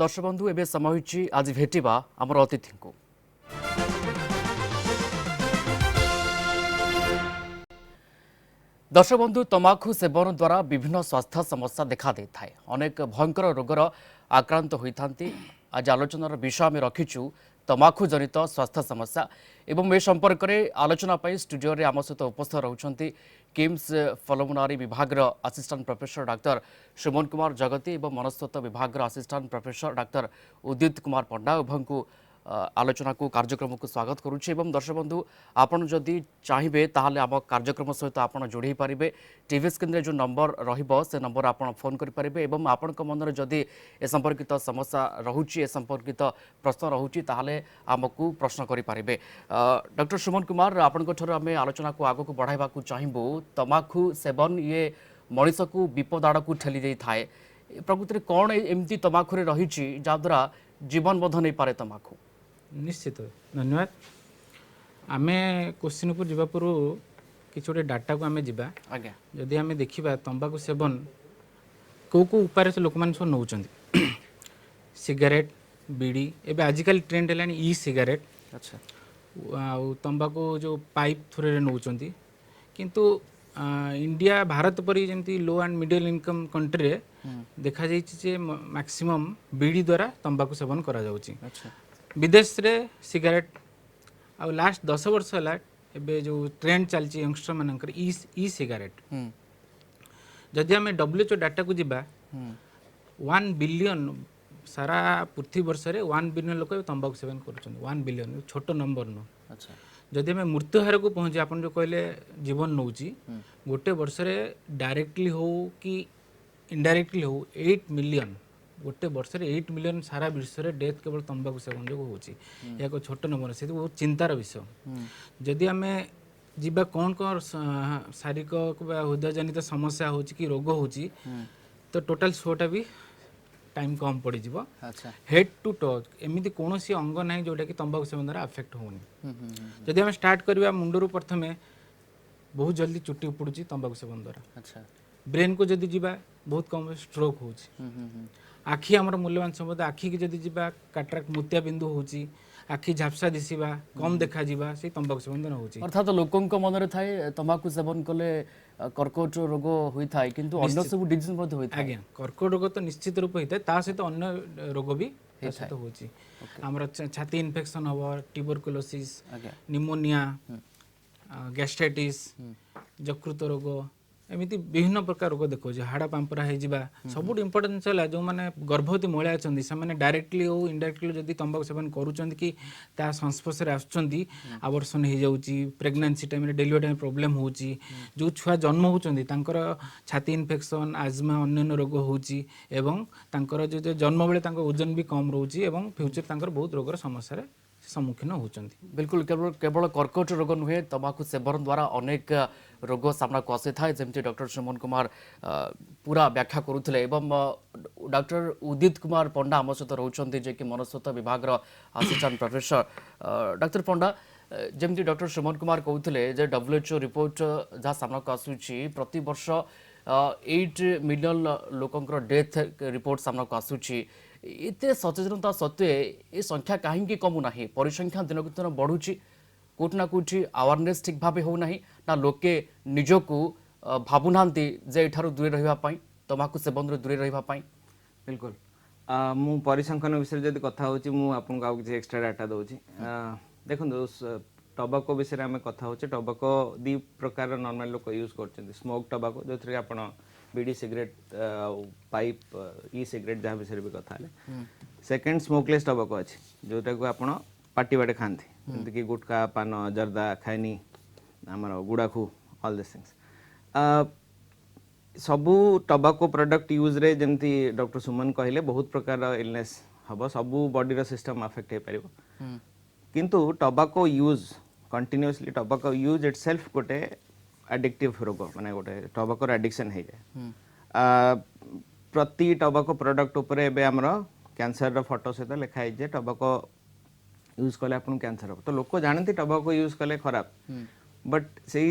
दर्शक बंधु एवं समय होइछि आज भेटिबा आमर अतिथि को। दर्शक बंधु तमाखु सेवन द्वारा विभिन्न स्वास्थ्य समस्या देखा दे थाए। अनेक भयंकर रोगर आक्रांत होइथांती। आज आलोचनार विषय आम रखीचु तमाखु जनित स्वास्थ्य समस्या एवं ए संपर्क में आलोचना स्टूडियो रे आम सहित उपस्थित रहउछंती किम्स पल्मोनारी विभाग assistant professor doctor Suman Kumar जगती और मनस्तत्व विभाग असिस्टेंट प्रोफेसर डाक्टर उदित कुमार पंडा उभय को आलोचना को कार्यक्रम को स्वागत करुच्छे। दर्शक बंधु आपड़ जदि चाहिए ताहले आम कार्यक्रम सहित आप जोड़े पारे। टीवी स्क्रीन रे जो नंबर रहिबो से नंबर आप फोन करें और आपण मन में जदि ए संपर्कित समस्या रोचे ए संपर्कित प्रश्न रोचे ताहले आमको प्रश्न करें। डॉक्टर सुमन कुमार आपंकर आम आलोचना को आग को बढ़ावा चाहबू। तमाखु सेवन ये मनीष को विपद आड़ को ठेली दे थाए। प्रकृति में कौन एमती तमाखुरे रही जहाद्वारा जीवन बध नहीं पारे तमाखु? निश्चित धन्यवाद। आमे क्वेश्चन को जीवा पूर्व किसी गोटे डाटा को आमे जीवा आज्ञा जदि आमे देखिबा तंबाकू सेवन को उपाय से लोक मान सब नौचंदी सिगारेट बीड़ी एबे आजिकल ट्रेंड हेलानी ई सिगारेट। अच्छा तंबाकू जो पाइप थ्रू नौचंदी किंतु इंडिया भारत परी जमती लो एंड मिडिल इनकम कंट्री रे देखा जाइछि जे मैक्सिमम बीड़ी द्वारा तंबाकू सेवन करा जाउछि। अच्छा विदेश रे सिगारेट आ लास्ट 10 वर्ष है एबे जो ट्रेंड चलती यंगस्टर मानकर ई सिगारेट। जदि आम WHO डाटा को जीवा 1 बिलियन सारा पृथ्वी वर्ष रे 1 बिलियन लोक तंबाकू सेवन कर 1 बिलियन छोट नंबर न। अच्छा जदि आम मृत्यु हार को पहुँचे आप जो कहले जीवन नौ गोटे वर्ष रे डायरेक्टली हो कि इनडायरेक्टली हो 8 मिलियन गोटे वर्ष रे 8 मिलियन सारा विश्व रे डेथ केवल तंबाकू सेवन जो होची। या को छोट नंबर से बहुत चिंतार विषय। जदि आमे जीवा कौन कौन शारीरिक हृदय जनित समस्या होची कि रोग होची तो टोटल शोटा भी टाइम कम पड़ जीवो। अच्छा हेड टू टच एमिति कोनोसी अंग नाही जोटा कि तंबाकू सेवन द्वारा अफेक्ट होनी। जदि आमे स्टार्ट करबा मुंडरू प्रथमे बहुत जल्दी चुट्टी उपड़ुची तंबाकू सेवन द्वारा। अच्छा ब्रेन को जदि जीवा बहुत कम स्ट्रोक होची। आखि आमर मूल्यवान संपद आखि की जदि जीवा कैटरेक्ट मोतिया बिंदु होची आखि झापसा दिसिबा कम देखा जीवा से तंबाकू सेवन द्वारा होची। अर्थात लोकंक मन रे थाए तंबाकू सेवन कले कर्कट रोग होई थाए किंतु अन्य सब डिजीज मध्ये होई थाए। आज्ञा कर्कट रोग तो निश्चित रूप होई थाए ता सहित अन्य रोग भी सहित होची। हमर छाती इन्फेक्शन हबो ट्यूबरकुलोसिस निमोनिया गैस्ट्राइटिस यकृत रोग एमती विभिन्न प्रकार रोग देखो हाड़ा पांपरा हो सब इम्पोर्टेन्स है जो मैंने गर्भवती महिला अच्छा से डायरेक्टली हो इनडायरेक्टली जब तंबाकू सेवन करुँच कि संस्पर्श आसुँच आवर्सन हो जाऊँगी pregnancy time delivery time problem हो जो छुआ जन्म होती छाती इन्फेक्शन आजमा अन्य रोग होकर जो जन्म बेले ओजन भी कम रोचे फ्यूचर बहुत रोगर समस्या सम्मुखीन होती। बिल्कुल केवल कर्कट रोग नुहे तंबाकू सेवन द्वारा अनेक रोग सामना को आसी थाए जमती डॉक्टर सुमन कुमार पूरा व्याख्या करुले। डॉक्टर उदित कुमार पंडा आम सहित रोचे जे कि मनस्तत्व विभाग असिस्टेंट प्रोफेसर। डॉक्टर पंडा जमती डॉक्टर सुमन कुमार कहते जे WHO रिपोर्ट जहाँ सामना को आसूची प्रति वर्ष 8 मिलियन लोकंकर डेथ रिपोर्ट सामना को आसूची। इतने सचेतनता सत्वे ये संख्या कहीं कमुना परिसंख्या दिनक दिन बढ़ुची कोटना कोठी अवेयरनेस ठीक भाव होना ना लोके निजको भावुना जे एठार दूरे रही तंबाकू सेवन दूरे रही। बिल्कुल मु परिसंख्यान विषय जब कथा आपको किसी एक्सट्रा डाटा दूसरी देखो टबाको विषय में कथा हो टबाको दी प्रकार नॉर्मल लोक यूज कर स्मोक टबाको जो थे आप बीड़ी सिगरेट पाइप ई सिगरेट जहाँ विषय भी कथा सेकेंड स्मोकलेस टबाको अच्छी जोटा को आप पार्टी बाटे खाते जमीक गुटखा पान जर्दा खैनी आमर गुड़ाखू ऑल दिस थिंग्स सबू टबाको प्रोडक्ट यूज रे जमती डॉक्टर सुमन कहले बहुत प्रकार इलनेस हम सबू बॉडी सिस्टम अफेक्ट हो पार किंतु टबाको यूज कंटिन्यूअसली टबाको यूज इटसेल्फ गोटे एडिक्टिव रोग माने गोटे टबाको एडिक्शन हो जाए। प्रति टबाको प्रोडक्ट उपरे एबे हमर कैंसर रो फोटो सहित लिखाई जे टबाको यूज कले आपन कैंसर हो तो लोक जानती टबाको यूज कले खराब बट से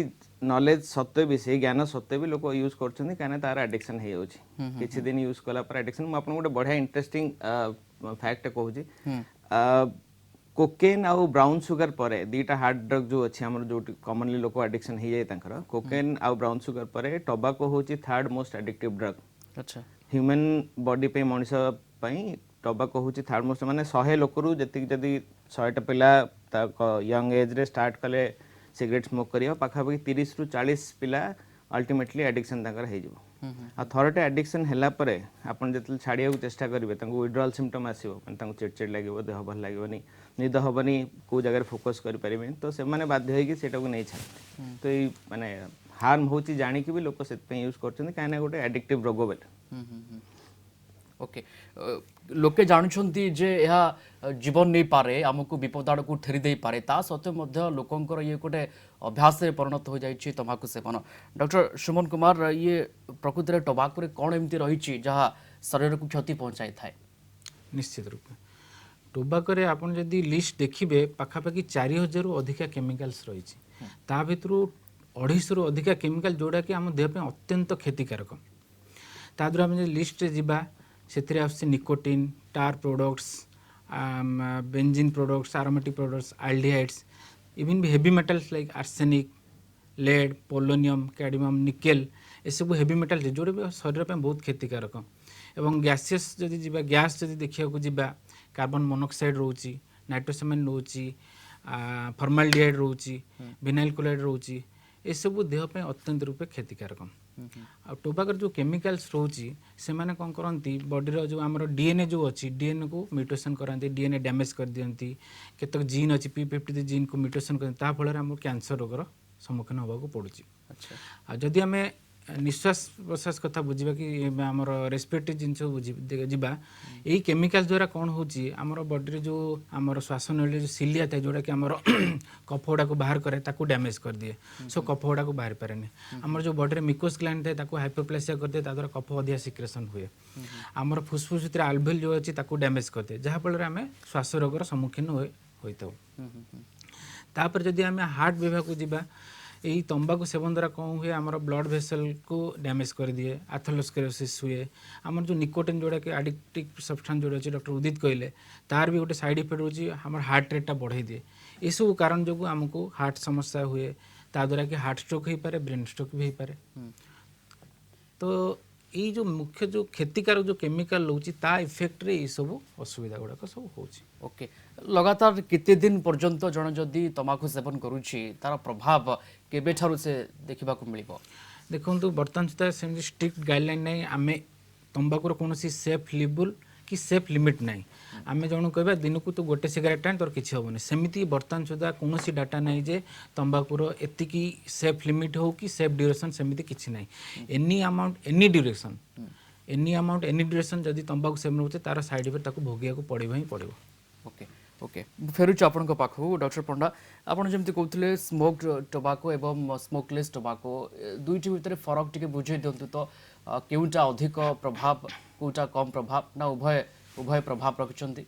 नॉलेज सत्वे भी से ज्ञान सत्वे भी लोग यूज करछन्ती काने तार एडिक्शन हे होछि किछि दिन यूज कला पर एडिक्शन म आपन गोटे बढ़िया इंटरेस्टिंग फैक्ट कहूछि कोकेन आउ ब्राउन शुगर परे दीटा हार्ड ड्रग जो अछि हमर जो कॉमनली लोक एडिक्शन हे जाय तांकर कोकेन आउ ब्राउन शुगर परे टोबैको होछि थर्ड मोस्ट एडिक्टिव ड्रग अच्छा ह्यूमन बॉडी पे मनुष्य पई टोबैको होछि थर्ड मोस्ट माने 100 लोकरू जति जदि 100 टा पिला यंग एज रे स्टार्ट कले सिगरेट स्मोक करियो पाखापाखि 30 रु 40 पिला अल्टीमेटली एडिक्शन तांकर हे जिवो आ थरटे एडिक्शन हैला परे आपण जतल छाड़िया चेष्टा करिवे तांको विड्रॉल सिम्पटम आसीबो माने तांको चिड़चिड़ लागिवो देह भल लागिवनी निद हबनी को जगह फोकस करि परिबे तो से माने बाध्य होई कि सेटा को नै छाड़ तो ई माने हार्म होची जानि कि भी लोक सेत पे यूज करछन काने गोटे एडिक्टिव रोग बेले ओके लोके जानुछंती जे यह जीवन नहीं पारे आमको विपद आड़ को ठेरी दे पारे ता सत्वे मध्य लोकंकर ये गोटे अभ्यास रे परिणत हो जाइछि तंबाकू सेवन डॉक्टर सुमन कुमार ये प्रकृति रे टोबैको रे कोन एमती रहिछि जहा शरीर को क्षति पहुंचाई थाए निश्चित रूप टोबैको रे आपण जदि लिस्ट देखिबे पाखापाखि 4000 रु अधिका केमिकल्स रहिछि ता भितरु 250 रु अधिका केमिकल जोड़ा कि हम देह पे अत्यंत क्षतिकारक ता द्वारा हम लिस्ट रे जिबा से आस nicotine tar products benzene products aromatic products aldehydes even भी heavy metals like arsenic lead polonium cadmium nickel ये सब हेवी मेटल जोड़े भी शरीर पे बहुत क्षतिकारक एवं गैसेस जदि जिबा गैस जदि देखिया को जिबा कार्बन मोनोक्साइड रोची नाइट्रोसेमेन रोची फॉर्माल्डिहाइड रोची विनाइल क्लोराइड रोची ये सब देह पे अत्यंत रूपे क्षतिकारक आ टोबैको जो केमिकल्स रोची से माने कोन करंती बॉडी रो जो हमरो डीएनए जो अछि डीएनए को म्यूटेशन करंती डीएनए डैमेज कर दियंती केतक जीन अछि p50 जीन को म्यूटेशन करंती ता फल रे हम कैंसर रोगर सम्मुखीन होबा को पड़ुची अच्छा आ जदि हमें निश्वास प्रश्वास कथा बुझिबा कि हमर रेस्पिरेटरी जिंस बुझी जिबा एही केमिकल द्वारा कोन होची हमर बॉडी रे जो हमर श्वास नली जो सिलिया था जोडा कि हमर कफोडा को बाहर करे ताको डैमेज कर दिए सो कफोडा को बाहर पारेनी हमर जो बॉडी रे मिकोस ग्लैंड था ताको हाइपोप्लेसिया कर दे ता द्वारा कफ अधिया सिक्रेशन हुए हमर फुसफुस भितर अल्वेल जो अछि ताको डैमेज कर दे जहा फल रे हमें श्वास रोगर सम्मुखीन होइतो तापर जदि हमें हार्ट विभाग को जिबा यही तंबाकू सेवन द्वारा कौन हुए आमर ब्लड वेसल को डैमेज कर दिए एथेरोस्क्लेरोसिस हुए आमर जो निकोटिन जोड़ा कि एडिक्टिव सब्सटेंस जोड़ा अच्छे डॉक्टर उदित कहले तार भी गोटे साइड इफेक्ट होची हमर हार्ट रेट बढ़ाई दिए ये सब कारण जो आमको हार्ट समस्या हुए ता द्वारा कि हार्ट स्ट्रोक हो पारे ब्रेन स्ट्रोक भी हो पारे तो ये जो मुख्य जो क्षतिकारक जो केमिकल रोची ता इफेक्ट रे ये सब असुविधा गुड़ाक सब होची ओके लगातार केते दिन पर्यंत जन जदि तंबाकू सेवन करूची तार प्रभाव केबे ठारू से देखिबा को मिलिबो देखंतु बर्तन सुधा सेमती स्ट्रिक्ट गाइडलाइन नहीं आमे तंबाकूर कौन सेफ लेवल कि सेफ लिमिट नहीं आमे जन कहबा दिन को तो गोटे सिगरेट टाइम तोर किछि होबनी सेमिति बर्तन सुधा कौन डाटा नहीं जे तंबाकूर एतिकी सेफ लिमिट हो कि सेफ ड्यूरेशन सेमिति किछि नहीं एनी अमाउंट एनी ड्यूरेशन जदि तंबाकू सेवन होते तार साइड इफेक्ट ताको भोगिया को पड़िबो ही पड़िबो ओके ओके फेरुछु आपन पाखु डॉक्टर पंडा आपन जेमति कहउतले स्मोक्ड टोबैको एवं स्मोकलेस टोबैको दुईटी भितर फरक टिके बुझे दियंतु तो केउटा अधिक प्रभाव कोटा कम प्रभाव ना उभय उभय प्रभाव रखचंती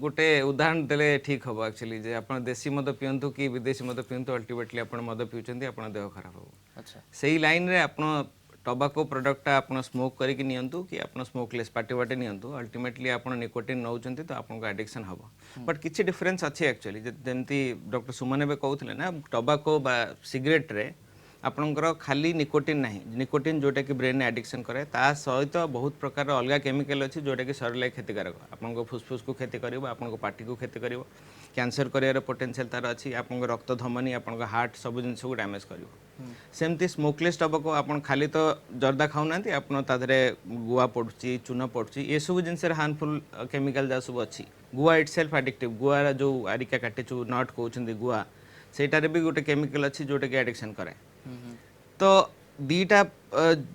गोटे उदाहरण देले ठीक हम एक्चुअली जे आपण देसी मद पियंतु कि विदेशी मद पियंतु अल्टीमेटली आपण मद पिउचंती आपण देह खराब हो अच्छा सेही लाइन रे आपण टोबैको प्रोडक्ट आपण स्मोक करिक नियंतु कि आपण स्मोकलेस पार्टी बाटे नियंतु अल्टीमेटली आपण निकोटिन नौचंती तो आपण को एडिक्शन हबो बट किछि डिफरेंस अछि एक्चुअली जेमती डॉक्टर सुमन बे कहउतले ना टोबैको बा सिगरेट रे आपणकर खाली निकोटिन नहीं निकोटिन जोटा कि ब्रेन एडिक्शन करे ता सहित बहुत प्रकार अलग केमिकल अच्छी जोटा कि शरीर लगे क्षतिकारक आपन फुसफुस को क्षति कर आपन पार्टी को क्षति कर कैंसर कर पोटेंशियल तार अच्छी आपन रक्त धमनी आपन हार्ट सब जिन को डैमेज कर सेमती स्मोकलेस टोबैको आपन खाली तो जर्दा खाऊना आपन ताधरे गुआ पड़ुची चून पड़ुची ये सब जिनस हार्मफुल केमिकल जहाँ सब अच्छी गुआ इट सेल्फ एडिक्टिव गुआ जो आरिका काटेचु नट कहते गुआ सेटारे भी गोटे केमिकल अच्छी जोटा कि एडिक्शन करे तो दीटा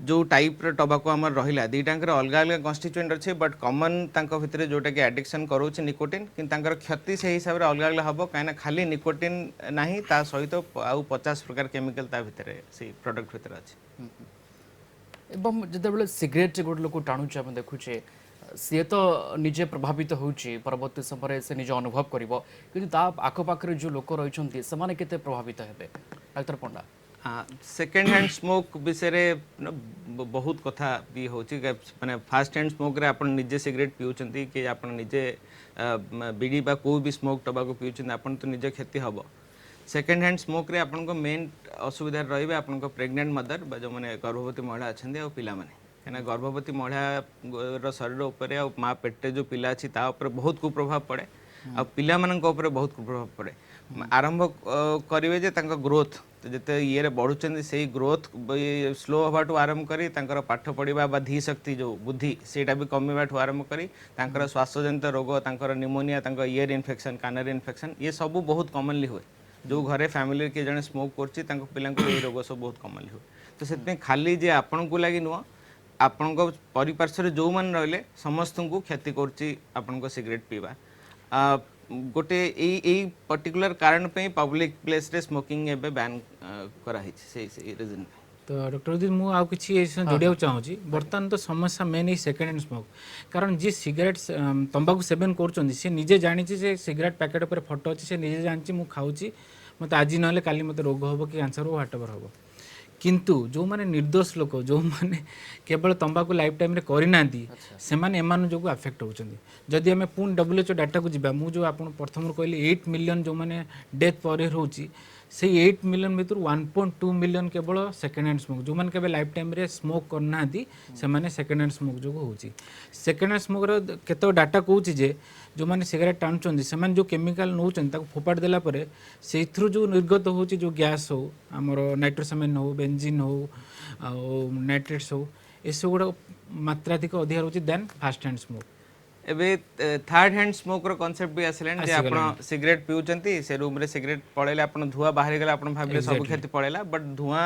जो टाइप टोबैको आमर रहिला दीटांकर अलग अलग कन्स्टिट्यूएंट अच्छे बट कॉमन तांको भितरे जोटा कि एडिक्शन करोछि निकोटिन कि तांकर क्षति से हिसाब रे अलग अलग हबो काना खाली निकोटिन नाही ता सहित आउ 50 प्रकार केमिकल ता भितरे से प्रोडक्ट भितरे अछि एवं जदबेले सिगरेट गोट लोक टाणुचे हम देखुचे सी तो निजे प्रभावित होउची परवर्ती समय से निज अनुभव करिवो किंतु ता आखो पाखरे जो लोक रहिछंती समाने केते प्रभावित हेबे डाक्टर पंडा सेकेंड हैंड स्मोक विषय बहुत कथा भी होची माने फास्ट हैंड स्मोक रे आपण निजे सिगरेट पिउचंती कि आपण निजे बीड़ी बा कोई भी स्मोक टबाको पिउचंती आपण तो निजे क्षति हबो सेकेंड हैंड स्मोक रे आपण को मेन असुविधा रहिबे आपण को प्रेग्नेंट मदर बा जो माने गर्भवती महिला अछंदी आ पिला माने कना गर्भवती महिला रो शरीर ऊपर आ मां पेटे जो पिला अछि ता ऊपर बहुत कुप्रभाव पड़े आ पिला मानन ऊपर बहुत कुप्रभाव पड़े आरंभ करिवे जे तांका ग्रोथ जिते ये बढ़ुं से ग्रोथ स्लो हवाठू आरंभ करी तांकर पाठ पढ़ा बा धी शक्ति जो बुद्धि सेटा भी कमिबाठू आरंभ करी तांकर श्वासजनित रोग तांकर निमोनिया तांकर ईयर इन्फेक्शन कानर इन्फेक्शन ये सब बहुत कॉमनली हुए जो घरे फैमिली किए जने स्मोक करछि तांको पिलांको ये रोग सब बहुत कॉमनली हुए तो से खाली जे आपन को लागि नुह आपन को परिपार्श्व जो मान रहले समस्त को क्षति करछि आपन को सिगरेट पीवा गोटे ए पर्टिकुलर कारण पे पब्लिक प्लेस रे स्मोकिंग एबे बैन करा हिच से रीजन तो डॉक्टर उदित मु आउ किछि जोड़िया चाहूँगी बर्तमान तो समस्या मेन ही सेकेंड हैंड स्मोक कारण जी सिगरेट तंबाकू सेवन कर सी निजे जानी से सिगरेट पैकेट पर फोटो अच्छी से निजे जानी मु खाऊँ मत आज ना काली मत रोग हम कि कैंसर हो व्हाटएवर हम किंतु जो माने निर्दोष लोक जो माने केवल तंबाकू लाइफ टाइम रे करना से एमान जो अफेक्ट होचंदी जदि आम पुणी WHO डाटा को जीवा मु जो आपन प्रथम कहली 8 मिलियन जो माने डेथ पर ईयर होची से 8 मिलियन भितर 1.2 मिलियन केवल सेकेंड हैंड स्मोक जो माने केवल लाइफ टाइम रे स्मोक करना से माने सेकेंड हैंड स्मोक जो होची सेकेंड हैंड स्मोक रो केतो डाटा कहूची जे जो माने सिगरेट टाणुचंदी से माने जो केमिकल नौचंदी ताको फोपाड़ देला परे सेथ्रु जो निर्गत होची जो गैस हो हमर नाइट्रोसामाइन हो बेंजीन हो नाइट्रेट्स हो ए सब गुड़ा मात्राधिक अधिक होची देन फास्ट हैंड स्मोक एबे थर्ड हैंड स्मोक रो कांसेप्ट भी आसिलेन जे आपण सिगरेट पिउचंती से रूम रे सिगरेट पळेले आपण धुआ बाहर गेला आपण भाबले सब खेती पळेला बट धुआ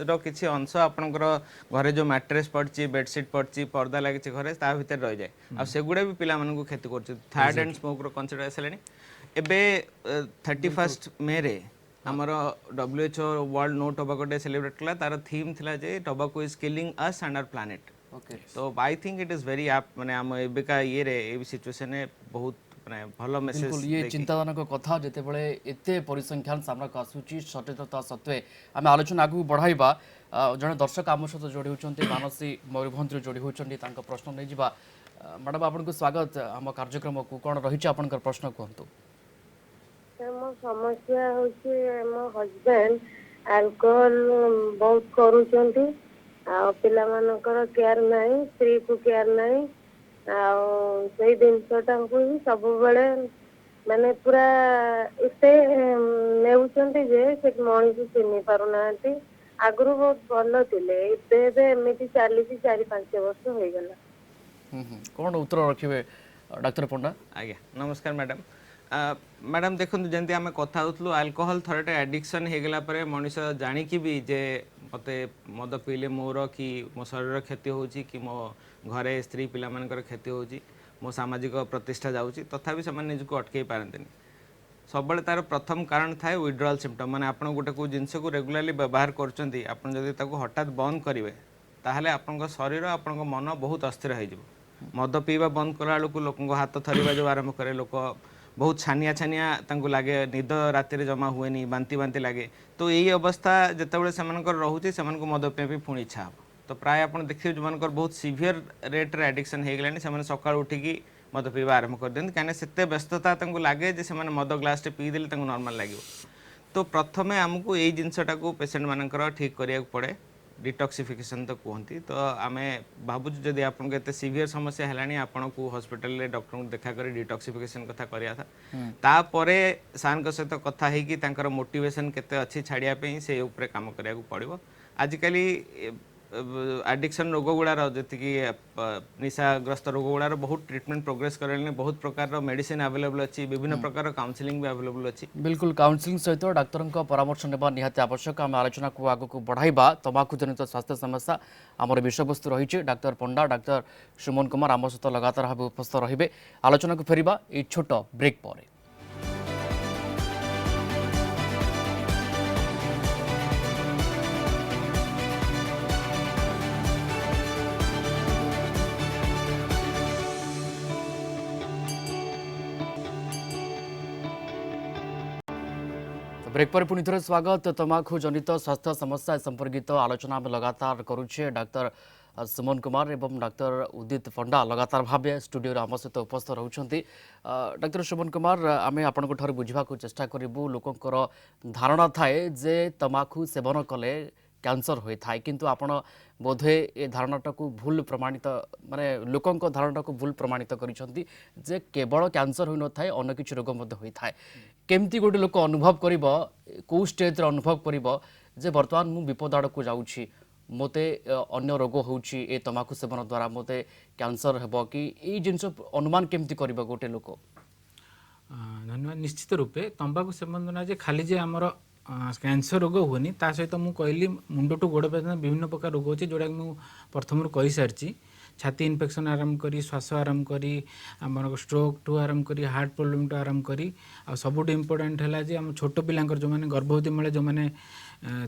रो किछि अंश आपनकर घरे जो मैट्रेस पड़ची बेडशीट पड़ची पर्दा लागिछि घरे ता भीतर रह जाय आ सेगुडा भी पिला मानन को खेती करछि थर्ड हैंड स्मोक रो कांसेप्ट आसिलेनी एबे 31 मे रे हमर WHO world no tobacco day celebrate कला तार थीम थिला जे tobacco is killing us and our planet तो I think it is very आप माने हम एबेका ये रे ए सिचुएशन है बहुत माने भलो मेसेज बिल्कुल ये चिंताजनक कथा जेते बळे एते परिसंख्यान सामना को आसुची सचेतनता सत्वे आम आलोचना आगु बढ़ाइबा जने दर्शक आम सहित जोड़ी होचंती मानसी मयूरभंज जोड़ी होचंती तांका प्रश्न नै जिबा मैडम आपन को स्वागत हम कार्यक्रम को कोन रहिछ आपन कर प्रश्न कहंतु मो समस्या होची मो हस्बैंड अल्कोहल बहुत करूचंती आ पिला मानकर केयर नाही स्त्री को केयर नाही आ सेही दिनसटा को सब बेले माने पूरा एते नेउचंती जे से मଣିଷ चिन्हि पारु नांती आगरु बहुत भलो थिले एबे एमिति चाली 4-5 वर्ष होई गेला कोन उत्तर रखिबे डॉक्टर पंडा आज्ञा नमस्कार मैडम मैडम देखो जमी आम कथा होतलु अल्कोहल थरटे एडिक्शन हो गला पर मनीष जानिकी भी जे मते मद पीले मोर कि मो शरीर क्षति होची कि मो घरे स्त्री पिला मानकर क्षति होची मो सामाजिक प्रतिष्ठा जाउची तथापि से निज को अटकई पारंतनी सब तार प्रथम कारण थाए विड्रॉल सिम्पटम माने आपण गोटे को जिनस को रेगुलरली व्यवहार करचंती आपण जदि ताको हठात बंद करिवे ताहले आपण शरीर आपण मन बहुत अस्थिर हो जिवो मद पीवा बंद कला लोक लोक हाथ थरिबा जो आरंभ करे लोक बहुत छानिया छानिया तांको लागे निद राति जमा हुए बांति बांति लगे तो यही अवस्था जितेबाला से रोचे से मद पे पुणी इच्छा हम तो प्राय आप देखिए जो मानकर बहुत सीवियर रेट्रे एडिक्शन हो गलानी से सका उठिकी मद पीवा आरंभ कर दिखाते कहीं से व्यस्तता लगे जे से मद ग्लास पीदेले नॉर्मल लगे तो प्रथम आमको यही जिनसटा को पेसेंट मानकर ठीक करिया पड़े डिटॉक्सिफिकेशन तो कहती तो आम भावुँ जदि आपको एत सीवियर समस्या है आपन को हॉस्पिटल रे डॉक्टर को देखा कर डिटॉक्सिफिकेशन कथा करिया था तापरे सार सहित कथा है मोटिवेशन केते अच्छी छाड़िया से ऊपर काम करिया पड़ो आजिकल एडिक्शन रोग गुड़ार जी निशाग्रस्त रोग गुड़ार बहुत ट्रीटमेंट प्रोग्रेस कर बहुत प्रकार मेडिसिन अवेलेबल अच्छी विभिन्न प्रकार काउंसलिंग भी अवेलेबल अच्छी बिल्कुल काउंसलिंग सहित डाक्तर परामर्श नेबा निहाती आवश्यक आम आलोचना को आगक बढ़ाइबा तंबाकू जनित स्वास्थ्य समस्या आमर विषयवस्तु रही डाक्तर पंडा डाक्तर सुमन कुमार आम सहित लगातार भाव उपस्थित रहिबे आलोचना को फेरिबा ए छोट ब्रेक पर ब्रेक पर पुणी थे स्वागत। तमाखु जनित स्वास्थ्य समस्या संपर्कित आलोचना आम लगातार करुचे। डाक्तर सुमन कुमार एवं डाक्तर उदित पंडा लगातार भाव स्टूडियो आम सहित उपस्थित रहउछंती। डाक्तर सुमन कुमार आम आपण बुझा चेष्टा करूँ। लोकंर धारणा थाए जे तमाखु सेवन कले कैंसर होता है, किंतु आपण बोधे ए धारणाटा को भूल प्रमाणित माने लोकंक धारणाटा को भूल प्रमाणित करिसंती जे केवल कैंसर होई न थाए अन्य किछि रोग मध्ये होई थाए। केमती गोटे लोक अनुभव करिवो को स्टेज रे अनुभव करिवो जे वर्तमान मु विपद आड़ को जाउछि, मोते अन्य रोग होउछि, ए तमाकु सेवन द्वारा मोते कैंसर हेबो कि ए जिंस अनुमान केमती करिवो गोटे लोक? धन्यवाद। निश्चित रूपे तंबाकू सेवन द्वारा जे खाली जे हमर कैंसर रोग हुए ता सहित मुझे कहली मुंड टू गोड़ पर्यटन विभिन्न प्रकार रोग अच्छे जोटा कि प्रथम कही सारी। छाती इन्फेक्शन आरंभ करी, श्वास आरंभ करी, आम स्ट्रोक टू आरंभ करी, हार्ट प्रोब्लेम टू आरंभ करी। आ सबुठ इम्पोर्टाट है जे आम छोट पिलांकर जो मैंने गर्भवती मेले जो मैंने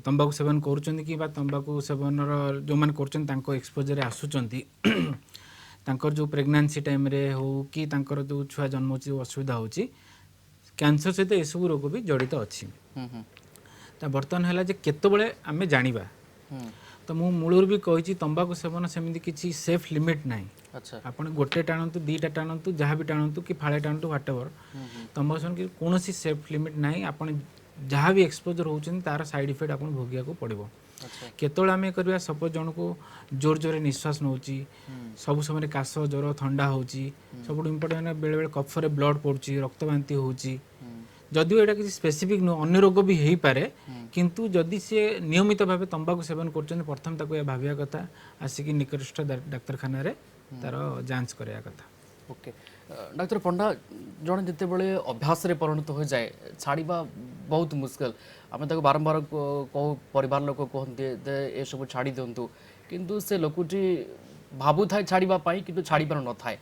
तंबाकू सेवन करुँच कि तंबाकू सेवन जो मैंने कर एक्सपोजर आसुँच तांकर जो प्रेगनेंसी टाइम रे हो कि तांकर जो छुआ जन्म हो असुविधा होची, कैंसर सहित ये सब रोग भी जड़ित अच्छी। बर्तमान है केतबले आमे जानिबा तो मु मूलर भी कही तंबाकू सेवन सेमती किसी सेफ लिमिट ना। अच्छा, आपन गोटे टाणतु, दीटा टाणतु, जहाँ भी टाणतु कि फाड़े टाणतु, व्हाटएवर तंबाकू सेवन की कौन सेफ लिमिट ना। आपन जहाँ भी एक्सपोजर होउछन तार साइड इफेक्ट आपन भोगिया को पड़िबो। केतबले आमे करबा सपोज जन को जोर जोर निश्वास नौची, सब समय काश, ज्वर, ठंडा होची, सब इम्पोर्टेंट बेले बेले कफरे ब्लड पड़ुची, रक्त बांति होची। जदिव एटा किसी स्पेसिफिक नुह, अन्य रोग भी हो पारे, किंतु जदि सी नियमित भाव तंबाकू सेवन कर प्रथम ताको भाविया कथा आसिक निकटस्थ डाक्तरखाना रे तार जांच कराया कथा। ओके डाक्टर पंडा, जड़े जिते बड़े अभ्यास रे परिणत हो जाए छाड़वा बहुत मुश्किल। आम ताको बारंबार कहू, परिवार लोक कहते ये सब छाड़ी दिंतु, किंतु से लोकटी भावु थाए छाड़ापी किंतु छाड़ी पार न थाए।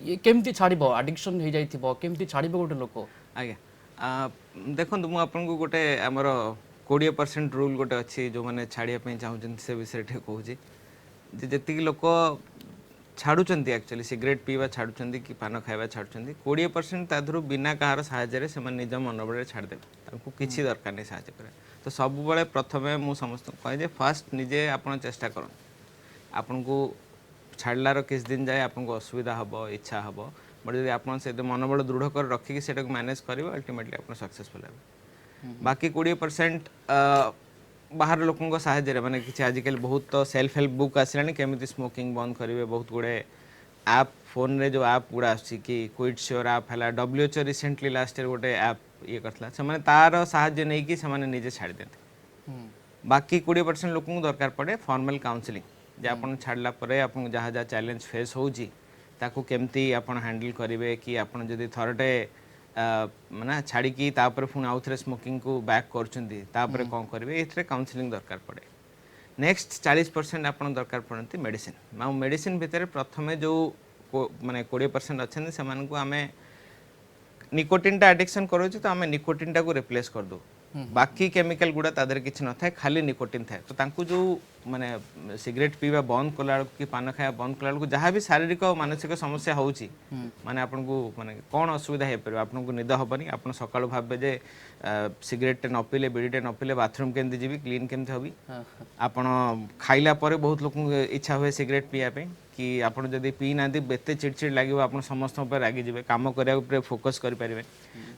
ये केमती छाड़ब? एडिक्शन हो जाइथिबो, केमती छाड़ब गोटे लोक? आज्ञा देखो मुझे आपको गोटे आमर 20% रूल गोटे अच्छी जो मैंने छाड़ापी चाहूँ से विषय कहूँ जी लोक छाड़ुंट एक्चुअली सिगरेट पीवा छाड़ुंट कि पान खाଇବା छाड़ुंट 20% ताधर बिना कहार साहाय्य से निज मनोबल छाड़देवे, किसी दरकार नहीं साहाय्य करे। तो सब बड़े प्रथमे मु समस्त कहे फास्ट निजे आप चेष्टा कर, आपन को छाड़लार किस दिन जाए आपको असुविधा हम, इच्छा हम, बट जब आप मनोबल दृढ़ कर रखिकी से मैनेज करेंगे अल्टीमेटली आप सक्सेसफुल हे। बाकी 20% बाहर लोकों साहाय्य माने किसी आजिकल बहुत तो सेल्फ हेल्प बुक आसलानी केमिति स्मोकिंग बंद करेंगे, बहुत गुड़े ऐप फोन रे जो ऐप गुड़ा आसी कि क्विट श्योर ऐप है, WHO रिसेंटली लास्ट ईयर गोटे ऐप ये करता से माने तार साहाय्य नहीं कि से माने निजे छाड़ देते। बाकी 20% लोकों दरकार पड़े फॉर्मल काउंसलिंग जे आपन छाड़ला परे आपन जहाँ जहाँ चैलेंज फेस होची ताकू केमती आपन हैंडल करेंगे कि आपन जदि थरटे माने छाड़ी की तापर पुणी आउ थे स्मोकिंग को बैक कर कौन करेंगे ये काउंसलिंग दरकार पड़े। नेक्स्ट 40% आपन दरकार पड़ती मेडिसिन। मेडिसिन भितर प्रथमे जो माने 20% अच्छे से आम निकोटिन टा एडिक्शन करोचे तो आम निकोटिन टा को रिप्लेस कर दो, बाकी केमिकल गुड़ा तादर किसी न था, खाली निकोटिन था। तो तांकु जो माने सिगरेट पीवा बंद कला कि पान खाया बंद कला जहाँ भी शारीरिक और मानसिक समस्या होची माने आपन को माने कौन असुविधा हे पर आपन को निद हबनी, आपन सकाळु भाबे जे सिगरेट न पीले, बीड़ी न पीले बाथरूम केमती जीवी, क्लीन केमती हबी। आपन खाइला परे बहुत लोक इच्छा हुए सिगरेट पीया पे कि आपन जदी पी नांदी बेते चिड़चिड़ लागिवो, आपन समस्त पर रागी जिवे, काम करिया ऊपर फोकस करि परिबे।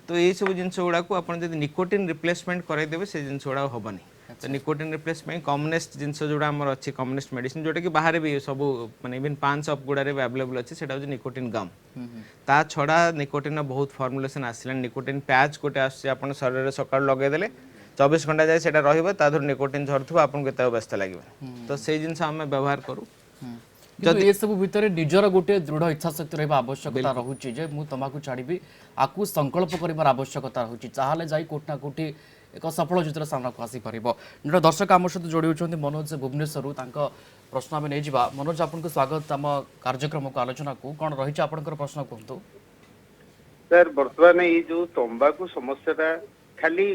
तो ये सब जिनस गुड़ा को आपन जदी निकोटिन रिप्लेसमेंट कराई देबे से जिनस गुड़ा हबनी। तो निकोटिन रिप्लेसमेंट कॉमनेस्ट जिनस जोड़ा हमर अछि कॉमनेस्ट मेडिसिन जोटा कि बाहर भी सब माने इवन पान शॉप गुड़ा रे अवेलेबल अछि, सेटा होछि निकोटिन गम। ता छड़ा निकोटिन बहुत फॉर्मुलेशन आसिला, निकोटिन पैच गोटे आछि आपन शरीर रे सकाळ लगे देले 24 घंटा जाय सेटा रहइबो, ताधर निकोटिन झरथु आपन केते व्यस्त लागिबो। तो से जिनस हम व्यवहार करू। जदि ये सब भितर निजर गोटे दृढ़ इच्छा शक्ति रहा आवश्यकता रहुची जे मु तमाकू छाड़बी, आकु संकल्प करिवार आवश्यकता रहुची, चाहले जाई कोठना कोठी एक सफल चित्र सामना को आसी परिबो। जण दर्शक आम सहित जोड़ी होचंती मनोज भुवनेश्वर, तांका प्रश्न आमे नै जिबा। मनोज आपनको स्वागत आम कार्यक्रम को आलोचना को, कोन रहिछ आपनकर प्रश्न कहंतु। सर वर्तमान ये जो तंबाकू समस्याटा खाली